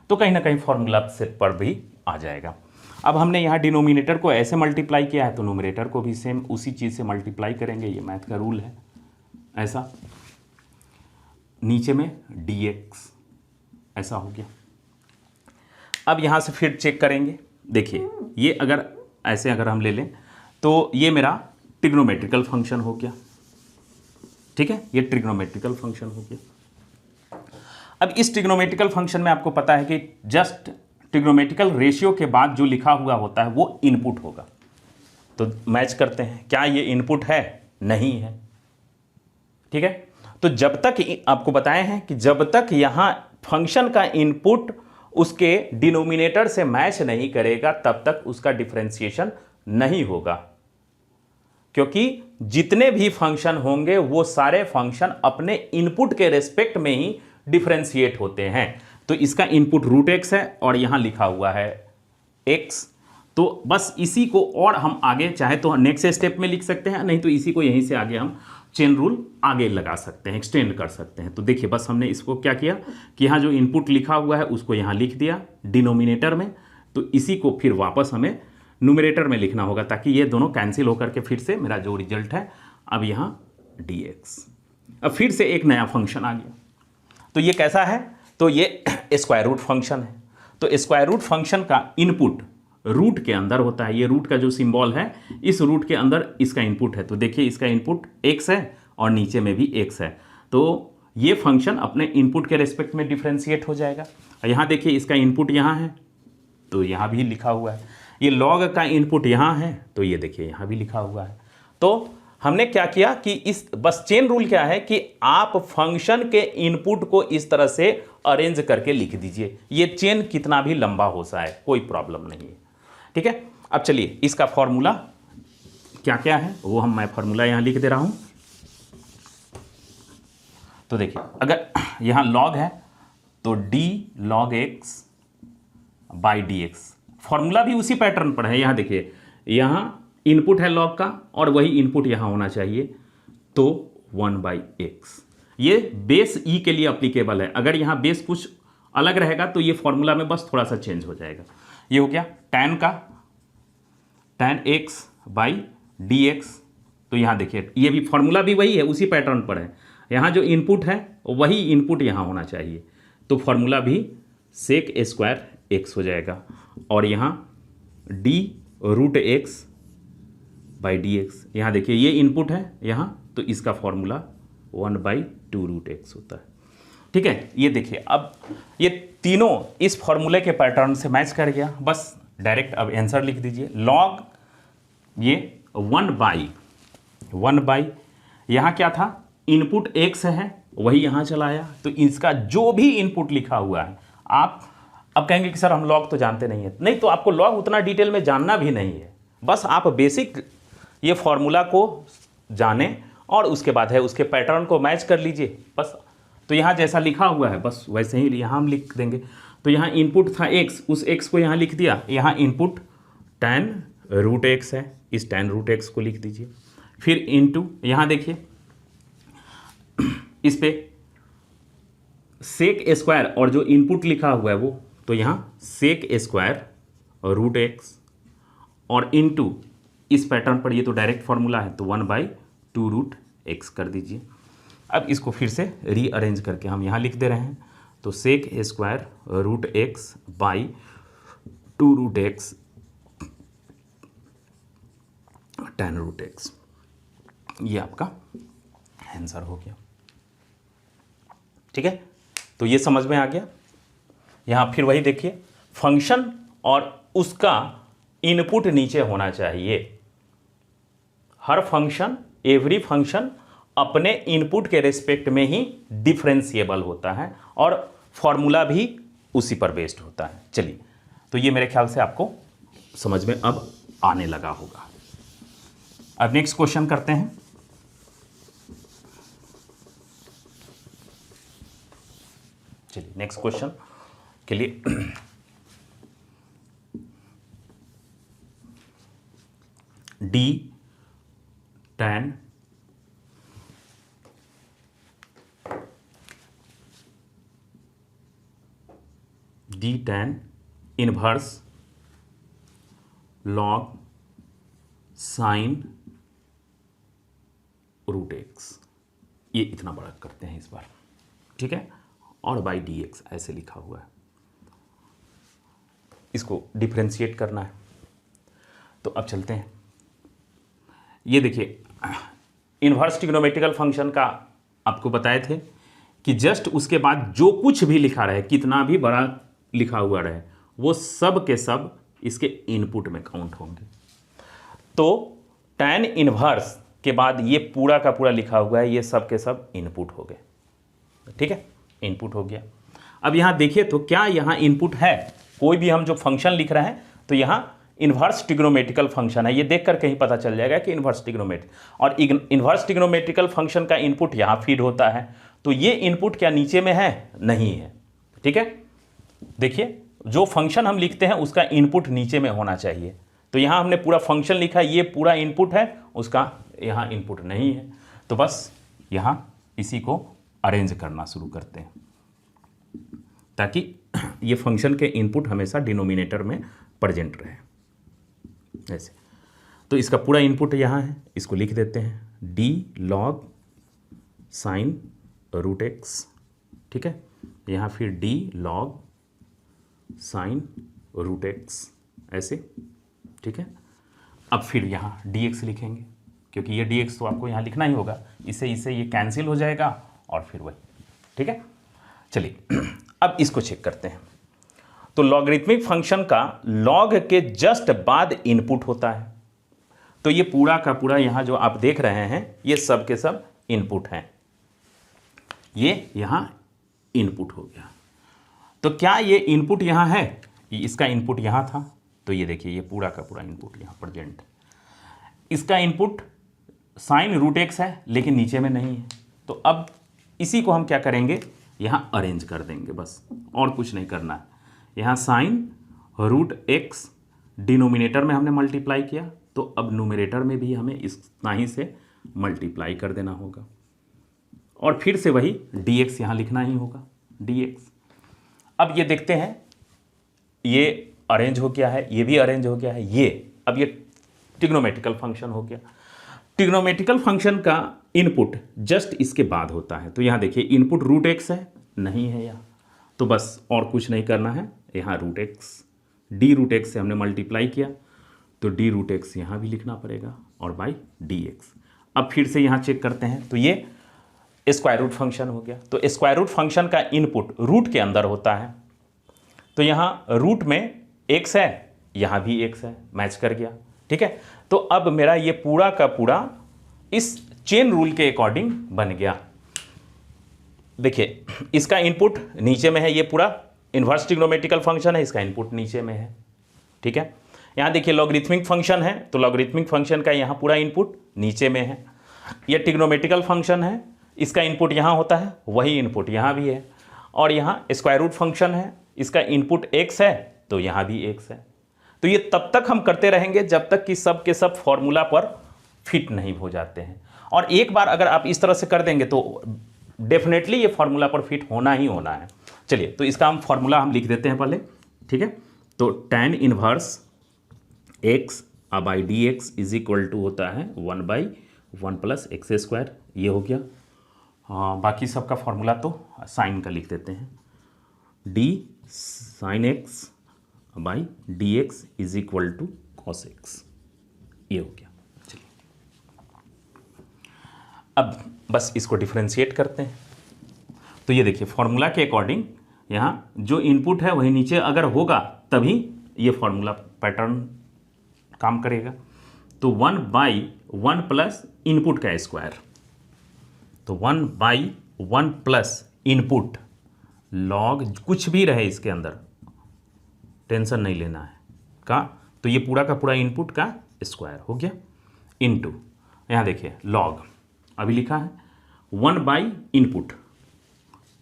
तो कहीं ना कहीं फॉर्मूला से पर भी आ जाएगा। अब हमने यहाँ डिनोमिनेटर को ऐसे मल्टीप्लाई किया है तो नोमिनेटर को भी सेम उसी चीज़ से मल्टीप्लाई करेंगे, ये मैथ का रूल है। ऐसा नीचे में dx ऐसा हो गया। अब यहाँ से फिर चेक करेंगे, देखिए ये अगर ऐसे अगर हम ले लें तो ये मेरा ट्रिग्नोमेट्रिकल फंक्शन हो गया। ठीक है, ये ट्रिग्नोमेट्रिकल फंक्शन हो गया। अब इस ट्रिग्नोमेट्रिकल फंक्शन में आपको पता है कि जस्ट ट्रिग्नोमेट्रिकल रेशियो के बाद जो लिखा हुआ होता है वो इनपुट होगा। तो मैच करते हैं, क्या ये इनपुट है? नहीं है। ठीक है, तो जब तक आपको बताए हैं कि जब तक यहाँ फंक्शन का इनपुट उसके डिनोमिनेटर से मैच नहीं करेगा तब तक उसका डिफरेंशिएशन नहीं होगा, क्योंकि जितने भी फंक्शन होंगे वो सारे फंक्शन अपने इनपुट के रेस्पेक्ट में ही डिफरेंशिएट होते हैं। तो इसका इनपुट रूट एक्स है और यहाँ लिखा हुआ है एक्स, तो बस इसी को और हम आगे चाहे तो नेक्स्ट स्टेप में लिख सकते हैं, नहीं तो इसी को यहीं से आगे हम चेन रूल आगे लगा सकते हैं, एक्सटेंड कर सकते हैं। तो देखिए बस हमने इसको क्या किया कि यहाँ जो इनपुट लिखा हुआ है उसको यहाँ लिख दिया डिनोमिनेटर में, तो इसी को फिर वापस हमें न्यूमरेटर में लिखना होगा ताकि ये दोनों कैंसिल होकर के फिर से मेरा जो रिजल्ट है अब यहाँ dx। अब फिर से एक नया फंक्शन आ गया, तो ये कैसा है? तो ये स्क्वायर रूट फंक्शन है। तो स्क्वायर रूट फंक्शन का इनपुट रूट के अंदर होता है, ये रूट का जो सिंबल है इस रूट के अंदर इसका इनपुट है। तो देखिए इसका इनपुट x है और नीचे में भी x है, तो ये फंक्शन अपने इनपुट के रेस्पेक्ट में डिफ्रेंशिएट हो जाएगा। यहाँ देखिए इसका इनपुट यहाँ है तो यहाँ भी लिखा हुआ है, ये लॉग का इनपुट यहाँ है तो ये देखिए यहाँ भी लिखा हुआ है। तो हमने क्या किया कि इस बस चेन रूल क्या है कि आप फंक्शन के इनपुट को इस तरह से अरेंज करके लिख दीजिए, ये चेन कितना भी लंबा हो जाए कोई प्रॉब्लम नहीं है। ठीक है, अब चलिए इसका फॉर्मूला क्या क्या है वो मैं फॉर्मूला यहाँ लिख दे रहा हूँ। तो देखिए अगर यहाँ लॉग है तो d log x by dx, formula भी उसी पैटर्न पर है। यहाँ देखिए यहाँ इनपुट है लॉग का और वही इनपुट यहाँ होना चाहिए, तो 1/x। ये बेस e के लिए अप्लीकेबल है, अगर यहाँ बेस कुछ अलग रहेगा तो ये फॉर्मूला में बस थोड़ा सा चेंज हो जाएगा। ये हो गया tan x बाई dx। तो यहाँ देखिए ये भी फॉर्मूला भी वही है, उसी पैटर्न पर है। यहाँ जो इनपुट है वही इनपुट यहाँ होना चाहिए, तो फॉर्मूला भी सेक स्क्वायर x हो जाएगा और यहाँ d root x by dx। यहाँ देखिए ये इनपुट है यहाँ, तो इसका फॉर्मूला 1/2 रूट एक्स होता है। ठीक है, ये देखिए अब ये तीनों इस फॉर्मूले के पैटर्न से मैच कर गया, बस डायरेक्ट अब आंसर लिख दीजिए। लॉग ये 1/, यहाँ क्या था इनपुट x है वही यहाँ चलाया, तो इसका जो भी इनपुट लिखा हुआ है आप अब कहेंगे कि सर हम लॉग तो जानते नहीं है, नहीं तो आपको लॉग उतना डिटेल में जानना भी नहीं है, बस आप बेसिक ये फॉर्मूला को जाने और उसके बाद है उसके पैटर्न को मैच कर लीजिए बस। तो यहाँ जैसा लिखा हुआ है बस वैसे ही यहाँ हम लिख देंगे। तो यहाँ इनपुट था x, उस x को यहाँ लिख दिया, यहाँ इनपुट tan रूट एक्स है, इस tan रूट एक्स को लिख दीजिए। फिर इनटू यहाँ देखिए इस पे सेक स्क्वायर और जो इनपुट लिखा हुआ है वो, तो यहाँ सेक स्क्वायर रूट एक्स और इनटू इस पैटर्न पर ये तो डायरेक्ट फॉर्मूला है तो 1/2 रूट एक्स कर दीजिए। अब इसको फिर से रीअरेंज करके हम यहाँ लिख दे रहे हैं, तो sec square root x by 2 root x tan root x, ये आपका आंसर हो गया। ठीक है, तो ये समझ में आ गया यहाँ फिर वही देखिए, फंक्शन और उसका इनपुट नीचे होना चाहिए। हर फंक्शन, एवरी फंक्शन अपने इनपुट के रेस्पेक्ट में ही डिफरेंशिएबल होता है और फॉर्मूला भी उसी पर बेस्ड होता है। चलिए, तो ये मेरे ख्याल से आपको समझ में अब आने लगा होगा। अब नेक्स्ट क्वेश्चन करते हैं। चलिए नेक्स्ट क्वेश्चन के लिए d tan inverse log sin root x, ये इतना बड़ा करते हैं इस बार, ठीक है, और बाई डी एक्स ऐसे लिखा हुआ है, इसको डिफरेंशिएट करना है। तो अब चलते हैं, ये देखिए इन्वर्स ट्रिग्नोमेट्रिकल फंक्शन का आपको बताए थे कि जस्ट उसके बाद जो कुछ भी लिखा रहे, कितना भी बड़ा लिखा हुआ रहे, वो सब के सब इसके इनपुट में काउंट होंगे। तो tan इनवर्स के बाद ये पूरा का पूरा लिखा हुआ है, ये सब के सब इनपुट हो गए, ठीक है, इनपुट हो गया। अब यहाँ देखिए तो क्या यहाँ इनपुट है, कोई भी हम जो फंक्शन लिख रहे हैं तो यहाँ इन्वर्स ट्रिग्नोमेट्रिकल फंक्शन है, ये देखकर कहीं पता चल जाएगा कि इन्वर्स ट्रिग्नोमेट्रिक, और इन्वर्स ट्रिग्नोमेट्रिकल फंक्शन का इनपुट यहाँ फीड होता है। तो ये इनपुट क्या नीचे में है? नहीं है, ठीक है। देखिए जो फंक्शन हम लिखते हैं उसका इनपुट नीचे में होना चाहिए। तो यहाँ हमने पूरा फंक्शन लिखा, ये पूरा इनपुट है, उसका यहाँ इनपुट नहीं है। तो बस यहाँ इसी को अरेंज करना शुरू करते हैं ताकि ये फंक्शन के इनपुट हमेशा डिनोमिनेटर में प्रेजेंट रहे, ऐसे। तो इसका पूरा इनपुट यहाँ है, इसको लिख देते हैं d log sine root x, ठीक है, यहाँ फिर d log sine root x ऐसे, ठीक है। अब फिर यहाँ डी एक्स लिखेंगे क्योंकि ये डी एक्स तो आपको यहाँ लिखना ही होगा, इससे ये कैंसिल हो जाएगा और फिर वही, ठीक है। चलिए अब इसको चेक करते हैं। तो लॉगरिथमिक फंक्शन का लॉग के जस्ट बाद इनपुट होता है। तो ये पूरा का पूरा यहाँ जो आप देख रहे हैं ये सब के सब इनपुट हैं, ये यहाँ इनपुट हो गया। तो क्या ये इनपुट यहाँ है? इसका इनपुट यहाँ था, तो ये देखिए ये पूरा का पूरा इनपुट यहाँ प्रेजेंट। इसका इनपुट साइन रूट एक्स है लेकिन नीचे में नहीं है। तो अब इसी को हम क्या करेंगे, यहाँ अरेंज कर देंगे, बस और कुछ नहीं करना है। यहाँ साइन रूट एक्स डिनोमिनेटर में हमने मल्टीप्लाई किया, तो अब न्यूमरेटर में भी हमें इतना ही से मल्टीप्लाई कर देना होगा और फिर से वही डी एक्स यहाँ लिखना ही होगा, डी एक्स। अब ये देखते हैं, ये अरेंज हो गया है, ये भी अरेंज हो गया है, ये अब ये ट्रिग्नोमेट्रिकल फंक्शन हो गया। ट्रिग्नोमेट्रिकल फंक्शन का इनपुट जस्ट इसके बाद होता है। तो यहाँ देखिए इनपुट रूट एक्स है, नहीं है यहाँ, तो बस और कुछ नहीं करना है, यहाँ root x, d root x से हमने मल्टीप्लाई किया तो डी रूट एक्स यहाँ भी लिखना पड़ेगा और बाई डी एक्स। अब फिर से यहाँ चेक करते हैं, तो ये स्क्वायर रूट फंक्शन हो गया। तो स्क्वायर रूट फंक्शन का इनपुट रूट के अंदर होता है, तो यहाँ रूट में एक्स है, यहाँ भी एक्स है, मैच कर गया, ठीक है। तो अब मेरा ये पूरा का पूरा इस चेन रूल के अकॉर्डिंग बन गया। देखिए इसका इनपुट नीचे में है, ये पूरा इन्वर्स ट्रिग्नोमेट्रिकल फंक्शन है, इसका इनपुट नीचे में है, ठीक है। यहाँ देखिए लॉगरिथमिक फंक्शन है, तो लॉगरिथमिक फंक्शन का यहाँ पूरा इनपुट नीचे में है। ये ट्रिग्नोमेट्रिकल फंक्शन है, इसका इनपुट यहाँ होता है, वही इनपुट यहाँ भी है। और यहाँ स्क्वायर रूट फंक्शन है, इसका इनपुट एक्स है, तो यहाँ भी एक्स है। तो ये तब तक हम करते रहेंगे जब तक कि सब के सब फॉर्मूला पर फिट नहीं हो जाते हैं। और एक बार अगर आप इस तरह से कर देंगे तो डेफिनेटली ये फॉर्मूला पर फिट होना ही होना है। चलिए तो इसका हम फॉर्मूला हम लिख देते हैं पहले, ठीक है। तो tan inverse x by d x is equal to होता है 1/1 + x², ये हो गया। बाकी सबका फॉर्मूला तो साइन का लिख देते हैं, d sine x by d x is equal to cos x, ये हो गया। चलिए अब बस इसको डिफरेंशिएट करते हैं। तो ये देखिए फॉर्मूला के अकॉर्डिंग यहाँ जो इनपुट है वही नीचे अगर होगा तभी ये फॉर्मूला पैटर्न काम करेगा। तो 1/1 प्लस इनपुट का स्क्वायर, तो 1/1 प्लस इनपुट लॉग कुछ भी रहे इसके अंदर, टेंशन नहीं लेना है का, तो ये पूरा का पूरा इनपुट का स्क्वायर हो गया, इनटू यहाँ देखिए लॉग अभी लिखा है 1/इनपुट।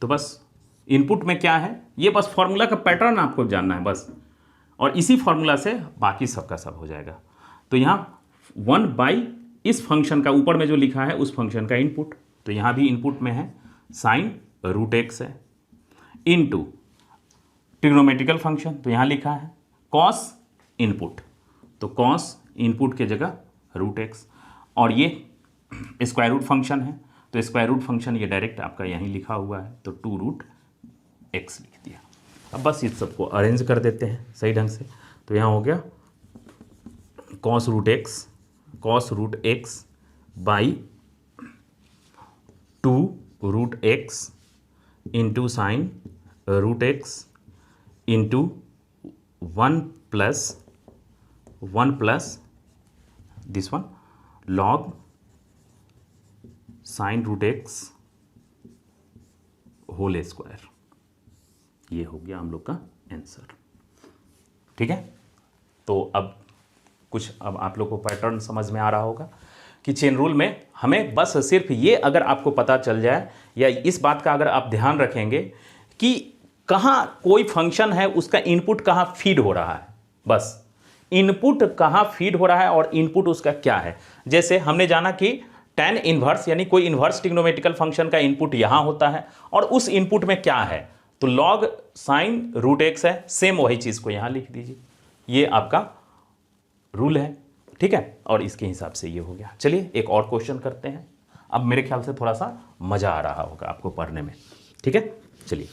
तो बस इनपुट में क्या है, ये बस फॉर्मूला का पैटर्न आपको जानना है बस, और इसी फॉर्मूला से बाकी सबका सब हो जाएगा। तो यहाँ 1/ इस फंक्शन का ऊपर में जो लिखा है उस फंक्शन का इनपुट, तो यहाँ भी इनपुट में है sin√x है, इनटू ट्रिग्नोमेट्रिकल फंक्शन, तो यहाँ लिखा है cos इनपुट, तो cos इनपुट के जगह √x, और ये स्क्वायर रूट फंक्शन है, तो स्क्वायर रूट फंक्शन ये डायरेक्ट आपका यहीं लिखा हुआ है, तो 2√x लिख दिया। अब बस इस सबको अरेंज कर देते हैं सही ढंग से, तो यहाँ हो गया cos√x by 2√x into sin√x into 1 plus this one log sin√x whole square. ये हो गया हम लोग का आंसर। ठीक है, तो अब आप लोग को पैटर्न समझ में आ रहा होगा कि चेन रूल में हमें बस सिर्फ ये अगर आपको पता चल जाए, या इस बात का अगर आप ध्यान रखेंगे कि कहाँ कोई फंक्शन है उसका इनपुट कहाँ फीड हो रहा है, बस इनपुट कहाँ फीड हो रहा है और इनपुट उसका क्या है। जैसे हमने जाना कि tan इनवर्स यानी कोई इनवर्स ट्रिग्नोमेट्रिकल फंक्शन का इनपुट यहाँ होता है और उस इनपुट में क्या है, तो log sin√x है, सेम वही चीज़ को यहाँ लिख दीजिए, ये आपका रूल है। ठीक है, और इसके हिसाब से ये हो गया। चलिए एक और क्वेश्चन करते हैं, अब मेरे ख्याल से थोड़ा सा मज़ा आ रहा होगा आपको पढ़ने में। ठीक है, चलिए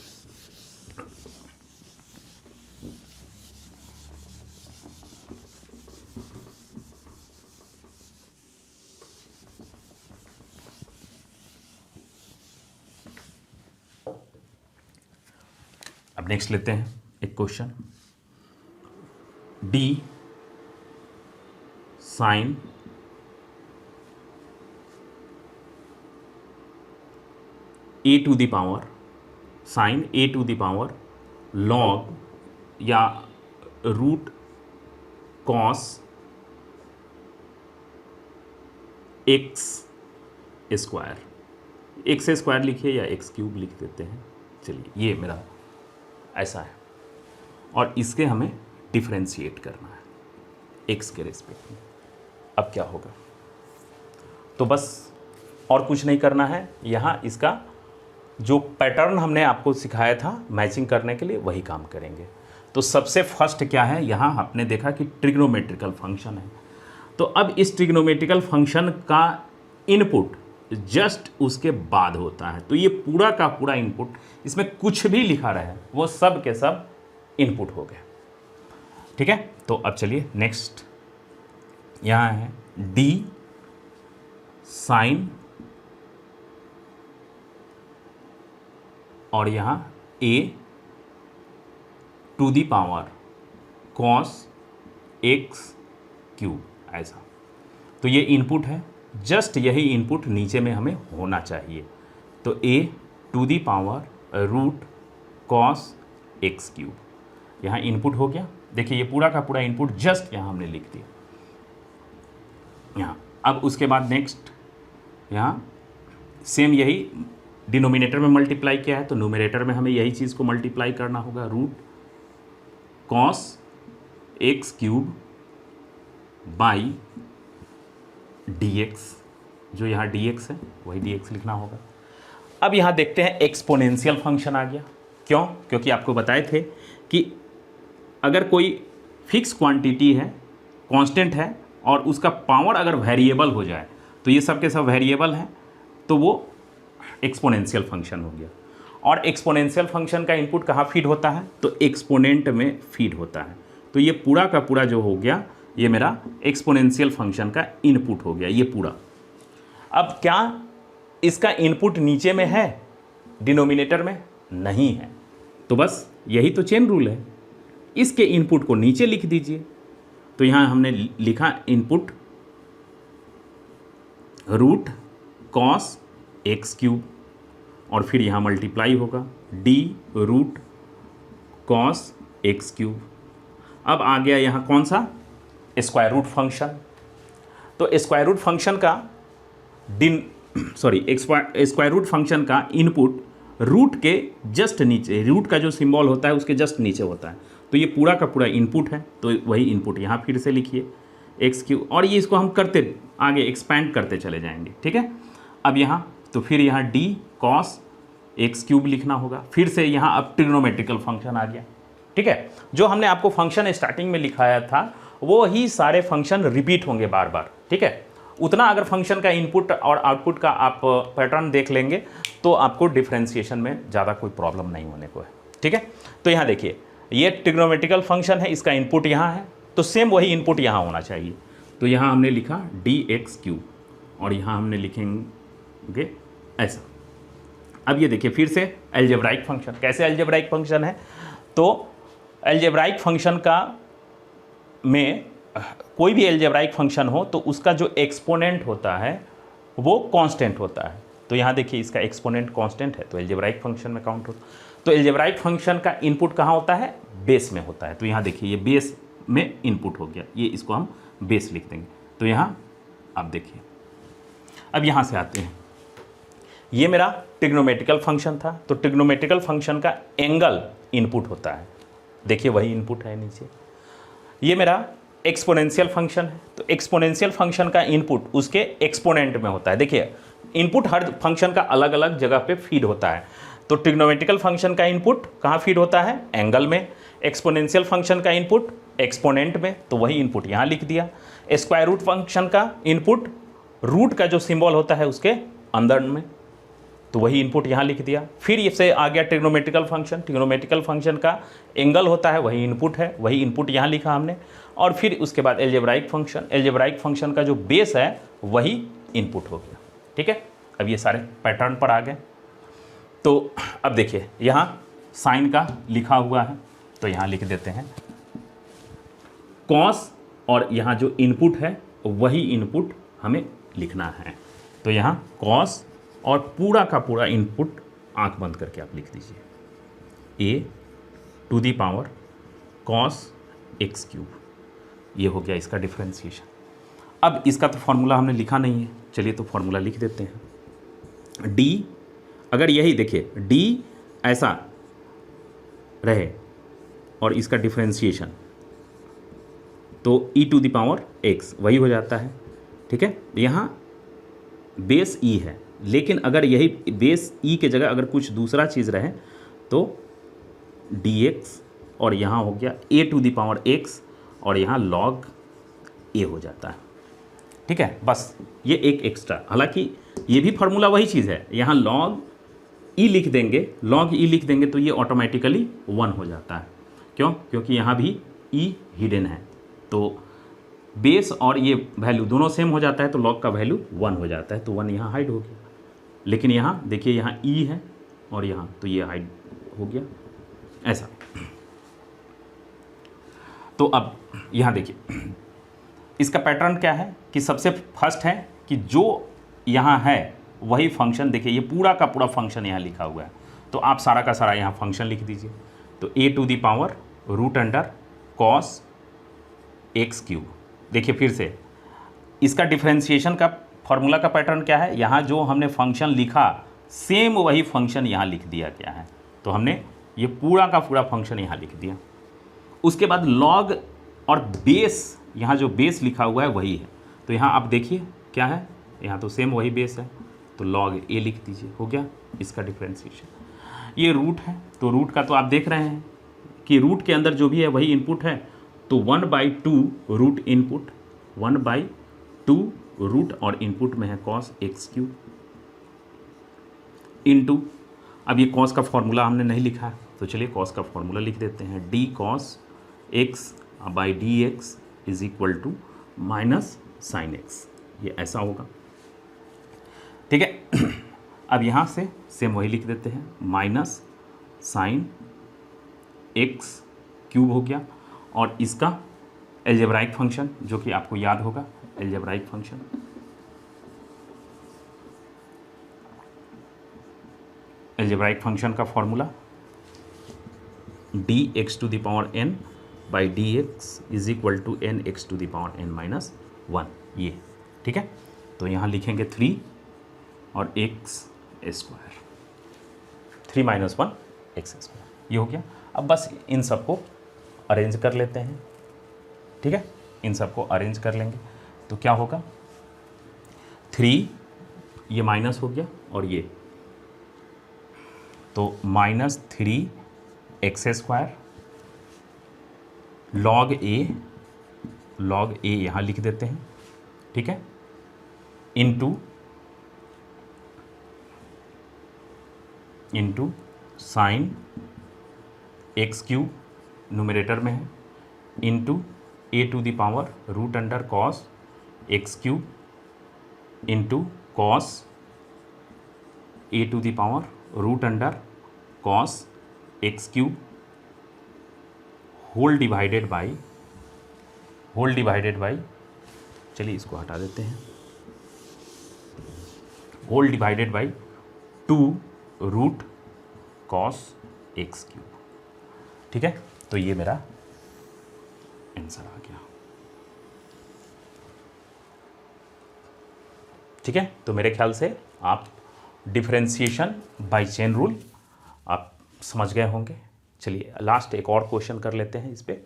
अब नेक्स्ट लेते हैं एक question, d sin a⁴ log या root cos x square, x square लिखिए या x³ लिख देते हैं। चलिए ये मेरा ऐसा है, और इसके हमें डिफरेंशिएट करना है x के रेस्पेक्ट में। अब क्या होगा, तो बस और कुछ नहीं करना है, यहाँ इसका जो पैटर्न हमने आपको सिखाया था मैचिंग करने के लिए वही काम करेंगे। तो सबसे फर्स्ट क्या है, यहाँ आपने देखा कि ट्रिग्नोमेट्रिकल फंक्शन है, तो अब इस ट्रिग्नोमेट्रिकल फंक्शन का इनपुट जस्ट उसके बाद होता है, तो ये पूरा का पूरा इनपुट, इसमें कुछ भी लिखा रहे वो सब के सब इनपुट हो गए। ठीक है, तो अब चलिए नेक्स्ट यहाँ है d sin और यहाँ a⁴ cos x³ ऐसा, तो ये इनपुट है, जस्ट यही इनपुट नीचे में हमें होना चाहिए, तो a⁴ cos x³ यहाँ इनपुट हो गया। देखिए ये पूरा का पूरा इनपुट जस्ट यहाँ हमने लिख दिया यहाँ। अब उसके बाद नेक्स्ट यहाँ सेम यही डिनोमिनेटर में मल्टीप्लाई किया है, तो न्यूमरेटर में हमें यही चीज़ को मल्टीप्लाई करना होगा, root cos x³ by dx, जो यहाँ dx है वही dx लिखना होगा। अब यहाँ देखते हैं एक्सपोनेंशियल फंक्शन आ गया, क्यों? क्योंकि आपको बताए थे कि अगर कोई फिक्स क्वांटिटी है, कांस्टेंट है, और उसका पावर अगर वेरिएबल हो जाए, तो ये सब के सब वेरिएबल हैं, तो वो एक्सपोनेंशियल फंक्शन हो गया। और एक्सपोनेंशियल फंक्शन का इनपुट कहाँ फीड होता है, तो एक्सपोनेंट में फीड होता है, तो ये पूरा का पूरा जो हो गया ये मेरा एक्सपोनेंशियल फंक्शन का इनपुट हो गया ये पूरा। अब क्या इसका इनपुट नीचे में है, डिनोमिनेटर में नहीं है, तो बस यही तो चेन रूल है। इसके इनपुट को नीचे लिख दीजिए। तो यहाँ हमने लिखा input root cos x cube, और फिर यहाँ मल्टीप्लाई होगा d root cos x cube. अब आ गया यहाँ कौन सा, स्क्वायर रूट फंक्शन। तो स्क्वायर रूट फंक्शन का स्क्वायर रूट फंक्शन का इनपुट रूट के जस्ट नीचे, रूट का जो सिंबल होता है उसके जस्ट नीचे होता है। तो ये पूरा का पूरा इनपुट है, तो वही इनपुट यहाँ फिर से लिखिए एक्स क्यूब, और ये इसको हम करते आगे एक्सपैंड करते चले जाएंगे, ठीक है। अब यहाँ तो फिर यहाँ डी कॉस एक्स क्यूब लिखना होगा। फिर से यहाँ अब ट्रिग्नोमेट्रिकल फंक्शन आ गया, ठीक है। जो हमने आपको फंक्शन स्टार्टिंग में लिखाया था वो ही सारे फंक्शन रिपीट होंगे बार बार, ठीक है। उतना अगर फंक्शन का इनपुट और आउटपुट का आप पैटर्न देख लेंगे तो आपको डिफरेंशिएशन में ज़्यादा कोई प्रॉब्लम नहीं होने को है, ठीक है। तो यहाँ देखिए ये ट्रिग्नोमेट्रिकल फंक्शन है, इसका इनपुट यहाँ है, तो सेम वही इनपुट यहाँ होना चाहिए। तो यहाँ हमने लिखा डी एक्स क्यूब, और यहाँ हमने लिखेंगे ऐसा। अब ये देखिए फिर से अलजेब्राइक फंक्शन। कैसे अलजेब्राइक फंक्शन है, तो अलजेब्राइक फंक्शन का में कोई भी अलजेब्राइक फंक्शन हो तो उसका जो एक्सपोनेंट होता है वो कांस्टेंट होता है। तो यहाँ देखिए इसका एक्सपोनेंट कांस्टेंट है तो अलजेब्राइक फंक्शन में काउंट होता है। तो अलजेब्राइक फंक्शन का इनपुट कहाँ होता है, बेस में होता है। तो यहाँ देखिए ये बेस में इनपुट हो गया, ये इसको हम बेस लिख देंगे। तो यहाँ आप देखिए, अब यहाँ से आते हैं, ये मेरा ट्रिग्नोमेट्रिकल फंक्शन था। तो ट्रिग्नोमेट्रिकल फंक्शन का एंगल इनपुट होता है, देखिए वही इनपुट है नीचे। ये मेरा एक्सपोनेंशियल फंक्शन है, तो एक्सपोनेंशियल फंक्शन का इनपुट उसके एक्सपोनेंट में होता है। देखिए इनपुट हर फंक्शन का अलग अलग जगह पे फीड होता है। तो ट्रिग्नोमेट्रिकल फंक्शन का इनपुट कहाँ फीड होता है, एंगल में। एक्सपोनेंशियल फंक्शन का इनपुट एक्सपोनेंट में, तो वही इनपुट यहाँ लिख दिया। स्क्वायर रूट फंक्शन का इनपुट रूट का जो सिंबल होता है उसके अंदर में, तो वही इनपुट यहाँ लिख दिया। फिर इससे आ गया ट्रिग्नोमेट्रिकल फंक्शन। ट्रिग्नोमेट्रिकल फंक्शन का एंगल होता है, वही इनपुट है, वही इनपुट यहाँ लिखा हमने। और फिर उसके बाद अलजेब्राइक फंक्शन, अलजेब्राइक फंक्शन का जो बेस है वही इनपुट हो गया, ठीक है। अब ये सारे पैटर्न पर आ गए। तो अब देखिए यहाँ साइन का लिखा हुआ है, तो यहाँ लिख देते हैं कॉस, और यहाँ जो इनपुट है वही इनपुट हमें लिखना है। तो यहाँ कॉस और पूरा का पूरा इनपुट आंख बंद करके आप लिख दीजिए, a to the power cos x cube. ये हो गया इसका डिफरेंशिएशन। अब इसका तो फॉर्मूला हमने लिखा नहीं है, चलिए तो फॉर्मूला लिख देते हैं। डी, अगर यही देखिए डी ऐसा रहे और इसका डिफरेंशिएशन, तो ई टू दी पावर एक्स वही हो जाता है, ठीक है। यहाँ बेस ई है, लेकिन अगर यही बेस ई के जगह अगर कुछ दूसरा चीज़ रहे तो डी एक्स, और यहाँ हो गया ए टू दी पावर एक्स, और यहाँ लॉग ए हो जाता है, ठीक है। बस ये एक एक्स्ट्रा, हालांकि ये भी फार्मूला वही चीज़ है। यहाँ लॉग ई लिख देंगे, लॉग ई लिख देंगे तो ये ऑटोमेटिकली 1 हो जाता है। क्यों, क्योंकि यहाँ भी ई हिडन है, तो बेस और ये वैल्यू दोनों सेम हो जाता है, तो लॉग का वैल्यू 1 हो जाता है, तो 1 यहाँ हाइड हो गया। लेकिन यहाँ देखिए यहाँ ई है और यहाँ, तो ये हाइड हो गया ऐसा। तो अब यहाँ देखिए इसका पैटर्न क्या है कि सबसे फर्स्ट है कि जो यहाँ है वही फंक्शन, देखिए ये पूरा का पूरा फंक्शन यहाँ लिखा हुआ है, तो आप सारा का सारा यहाँ फंक्शन लिख दीजिए। तो a to the power root under cos x cube. देखिए फिर से इसका डिफरेंशिएशन का फॉर्मूला का पैटर्न क्या है, यहाँ जो हमने फंक्शन लिखा सेम वही फंक्शन यहाँ लिख दिया गया है, तो हमने ये पूरा का पूरा फंक्शन यहाँ लिख दिया। उसके बाद लॉग और बेस, यहाँ जो बेस लिखा हुआ है वही है, तो यहाँ आप देखिए क्या है, यहाँ तो सेम वही बेस है, तो लॉग ए लिख दीजिए, हो गया इसका डिफरेंशिएशन। ये रूट है, तो रूट का तो आप देख रहे हैं कि रूट के अंदर जो भी है वही इनपुट है, तो 1/2 रूट इनपुट, 1/2 रूट और इनपुट में है कॉस एक्स क्यूब इनटू, अब ये कॉस का फॉर्मूला हमने नहीं लिखा है, तो चलिए कॉस का फॉर्मूला लिख देते हैं। D cos x by d x is equal to minus sine x, ये ऐसा होगा, ठीक है। अब यहाँ से सेम वही लिख देते हैं, माइनस साइन एक्स क्यूब हो गया, और इसका एल्जेब्राइक फंक्शन जो कि आपको याद होगा, एल्जेब्राइक फंक्शन का formula d x to the power n by d x is equal to n x to the power n minus one, ये ठीक है। तो यहाँ लिखेंगे 3 और एक्स स्क्वायर, 3 - 1 एक्स स्क्वायर, ये हो गया। अब बस इन सबको अरेंज कर लेते हैं, ठीक है, इन सबको अरेंज कर लेंगे तो क्या होगा, 3 ये माइनस हो गया और ये, तो -3 एक्स स्क्वायर लॉग ए यहाँ लिख देते हैं, ठीक है, into sine x cube numerator में है, into a to the power root under cos x cube into cos a to the power root under cos x cube whole divided by चलिए इसको हटा देते हैं, whole divided by 2 root cos x cube, ठीक है। तो ये मेरा आंसर आ गया, ठीक है। तो मेरे ख्याल से आप डिफरेंशिएशन बाय चेन रूल आप समझ गए होंगे। चलिए लास्ट एक और क्वेश्चन कर लेते हैं इस पे।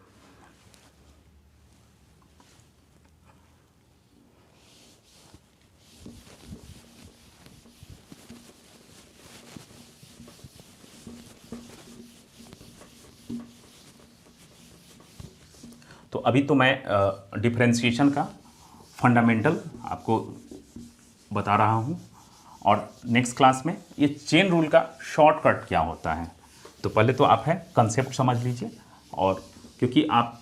तो अभी तो मैं डिफरेंशिएशन का फंडामेंटल आपको बता रहा हूँ, और नेक्स्ट क्लास में ये चेन रूल का शॉर्टकट क्या होता है। तो पहले तो आप है कंसेप्ट समझ लीजिए, और क्योंकि आप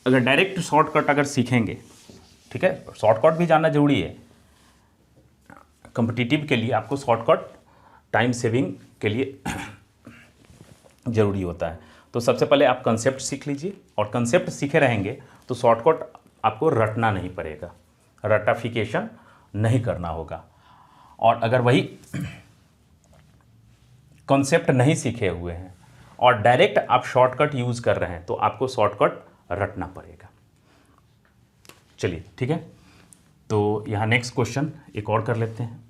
अगर डायरेक्ट शॉर्टकट अगर सीखेंगे, ठीक है, शॉर्टकट भी जानना जरूरी है कॉम्पिटिटिव के लिए, आपको शॉर्टकट टाइम सेविंग के लिए ज़रूरी होता है। तो सबसे पहले आप कंसेप्ट सीख लीजिए, और कंसेप्ट सीखे रहेंगे तो शॉर्टकट आपको रटना नहीं पड़ेगा, रटाफिकेशन नहीं करना होगा। और अगर वही कॉन्सेप्ट नहीं सीखे हुए हैं और डायरेक्ट आप शॉर्टकट यूज़ कर रहे हैं तो आपको शॉर्टकट रटना पड़ेगा। चलिए ठीक है, तो यहाँ नेक्स्ट क्वेश्चन एक और कर लेते हैं।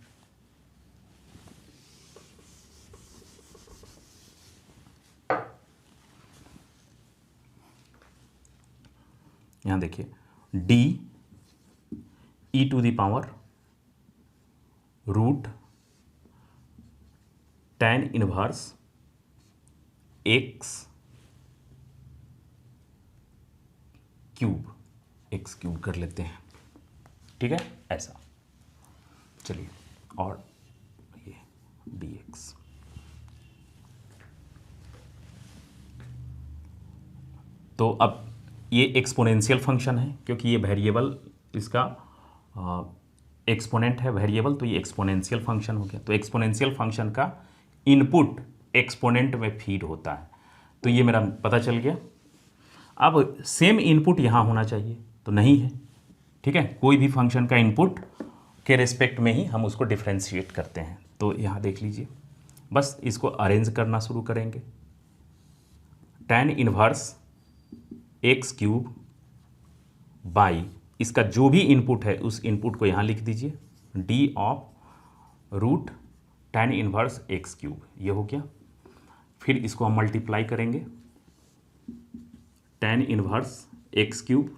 यहाँ देखिए d e to the power root tan inverse x cube कर लेते हैं, ठीक है, ऐसा। चलिए, और ये dx, तो अब ये एक्सपोनेंशियल फंक्शन है क्योंकि ये वेरिएबल इसका एक्सपोनेंट है वेरिएबल, तो ये एक्सपोनेंशियल फंक्शन हो गया। तो एक्सपोनेंशियल फंक्शन का इनपुट एक्सपोनेंट में फीड होता है, तो ये मेरा पता चल गया। अब सेम इनपुट यहाँ होना चाहिए, तो नहीं है, ठीक है। कोई भी फंक्शन का इनपुट के रिस्पेक्ट में ही हम उसको डिफ्रेंशिएट करते हैं। तो यहाँ देख लीजिए, बस इसको अरेंज करना शुरू करेंगे। tan inverse x cube by इसका जो भी इनपुट है उस इनपुट को यहाँ लिख दीजिए, d of root tan inverse x cube, ये हो गया। फिर इसको हम मल्टीप्लाई करेंगे, tan inverse x cube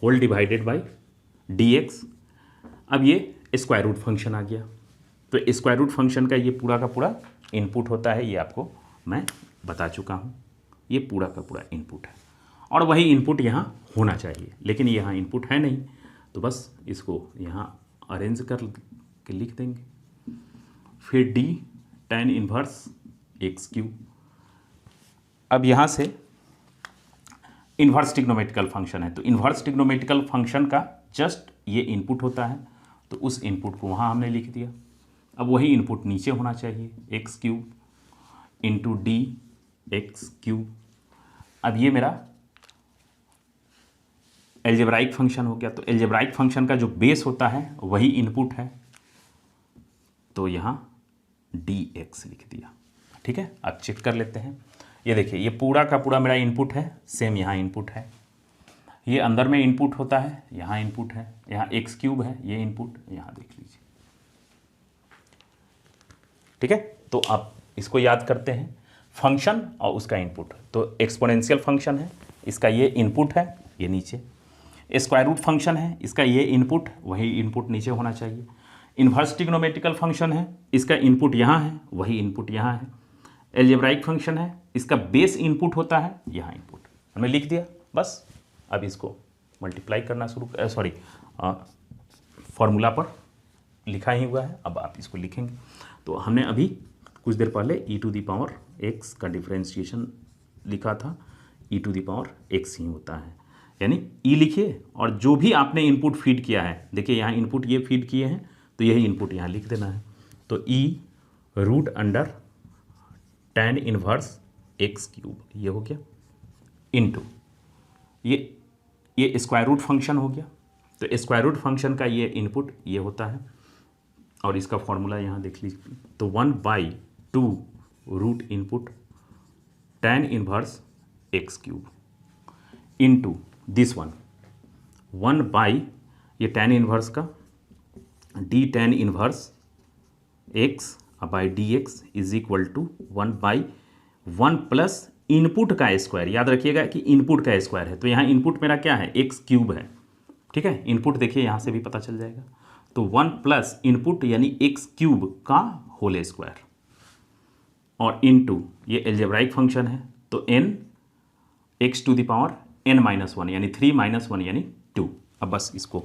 whole divided by dx। अब ये स्क्वायर रूट फंक्शन आ गया, तो स्क्वायर रूट फंक्शन का ये पूरा का पूरा इनपुट होता है, ये आपको मैं बता चुका हूँ, ये पूरा का पूरा इनपुट है। और वही इनपुट यहाँ होना चाहिए, लेकिन यहाँ इनपुट है नहीं, तो बस इसको यहाँ अरेंज कर के लिख देंगे। फिर d tan inverse x cube. अब यहाँ से इन्वर्स ट्रिग्नोमेट्रिकल फंक्शन है, तो इन्वर्स ट्रिग्नोमेट्रिकल फंक्शन का जस्ट ये इनपुट होता है, तो उस इनपुट को वहाँ हमने लिख दिया। अब वही इनपुट नीचे होना चाहिए, x cube into D x cube. अब ये मेरा एल्जेब्राइक फंक्शन हो गया। तो एल्जेब्राइक फंक्शन का जो बेस होता है वही इनपुट है, तो यहाँ dx लिख दिया। ठीक है, अब चेक कर लेते हैं। ये देखिए, ये पूरा का पूरा मेरा इनपुट है, सेम यहाँ इनपुट है। ये अंदर में इनपुट होता है, यहाँ इनपुट है, यहाँ एक्स क्यूब है, ये इनपुट यहाँ देख लीजिए। ठीक है, तो अब इसको याद करते हैं, फंक्शन और उसका इनपुट। तो एक्सपोनेंशियल फंक्शन है, इसका ये इनपुट है, ये नीचे। स्क्वायर रूट फंक्शन है, इसका ये इनपुट, वही इनपुट नीचे होना चाहिए। इन्वर्स ट्रिग्नोमेट्रिकल फंक्शन है, इसका इनपुट यहाँ है, वही इनपुट यहाँ है। एल्जेब्राइक फंक्शन है, इसका बेस इनपुट होता है, यहाँ इनपुट हमने लिख दिया बस। अब इसको मल्टीप्लाई करना शुरू फॉर्मूला पर लिखा ही हुआ है, अब आप इसको लिखेंगे। तो हमने अभी कुछ देर पहले e⁻x का डिफ्रेंशिएशन लिखा था, e⁻x ही होता है, यानी e लिखिए और जो भी आपने इनपुट फीड किया है, देखिए यहाँ इनपुट ये फीड किए हैं तो यही इनपुट यहाँ लिख देना है। तो e√tan 1x³ ये हो गया, इनटू ये स्क्वायर रूट फंक्शन हो गया। तो स्क्वायर रूट फंक्शन का ये इनपुट ये होता है और इसका फॉर्मूला यहाँ देख लीजिए। तो 1/2 root input tan 1x³ into this one 1/ ये tan इनवर्स का d tan 1x by dx is equal to 1/1 plus input का स्क्वायर। याद रखिएगा कि इनपुट का स्क्वायर है, तो यहाँ इनपुट मेरा क्या है, x³ है। ठीक है, इनपुट देखिए यहाँ से भी पता चल जाएगा। तो 1 प्लस इनपुट यानी x³ का होल स्क्वायर और इनटू ये एल्जेब्राइक फंक्शन है, तो n x⁻n-1 यानी 3 - 1 यानी 2। अब बस इसको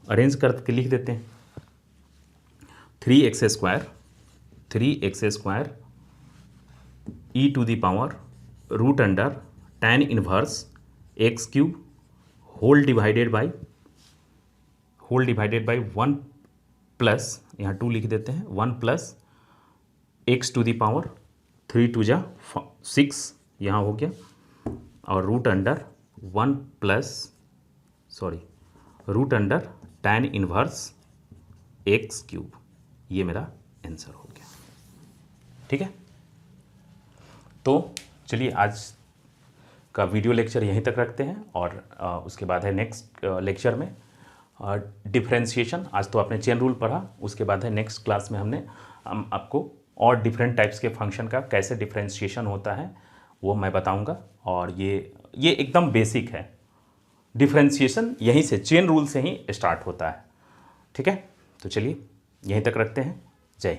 अरेंज करके लिख देते हैं। 3x² e√tan 1x³ whole divided by 1 plus, यहाँ 2 लिख देते हैं, 1 प्लस x⁻, 3 × 2 = 6 यहाँ हो गया, और √1 प्लस tan 1x³ ये मेरा आंसर हो गया। ठीक है, तो चलिए आज का वीडियो लेक्चर यहीं तक रखते हैं और उसके बाद है नेक्स्ट लेक्चर में डिफरेंशिएशन। आज तो आपने चेन रूल पढ़ा, उसके बाद है नेक्स्ट क्लास में हम आपको और डिफरेंट टाइप्स के फंक्शन का कैसे डिफरेंशिएशन होता है वो मैं बताऊंगा। और ये एकदम बेसिक है, डिफरेंशिएशन यहीं से चेन रूल से ही स्टार्ट होता है। ठीक है, तो चलिए यहीं तक रखते हैं। जय हिंद।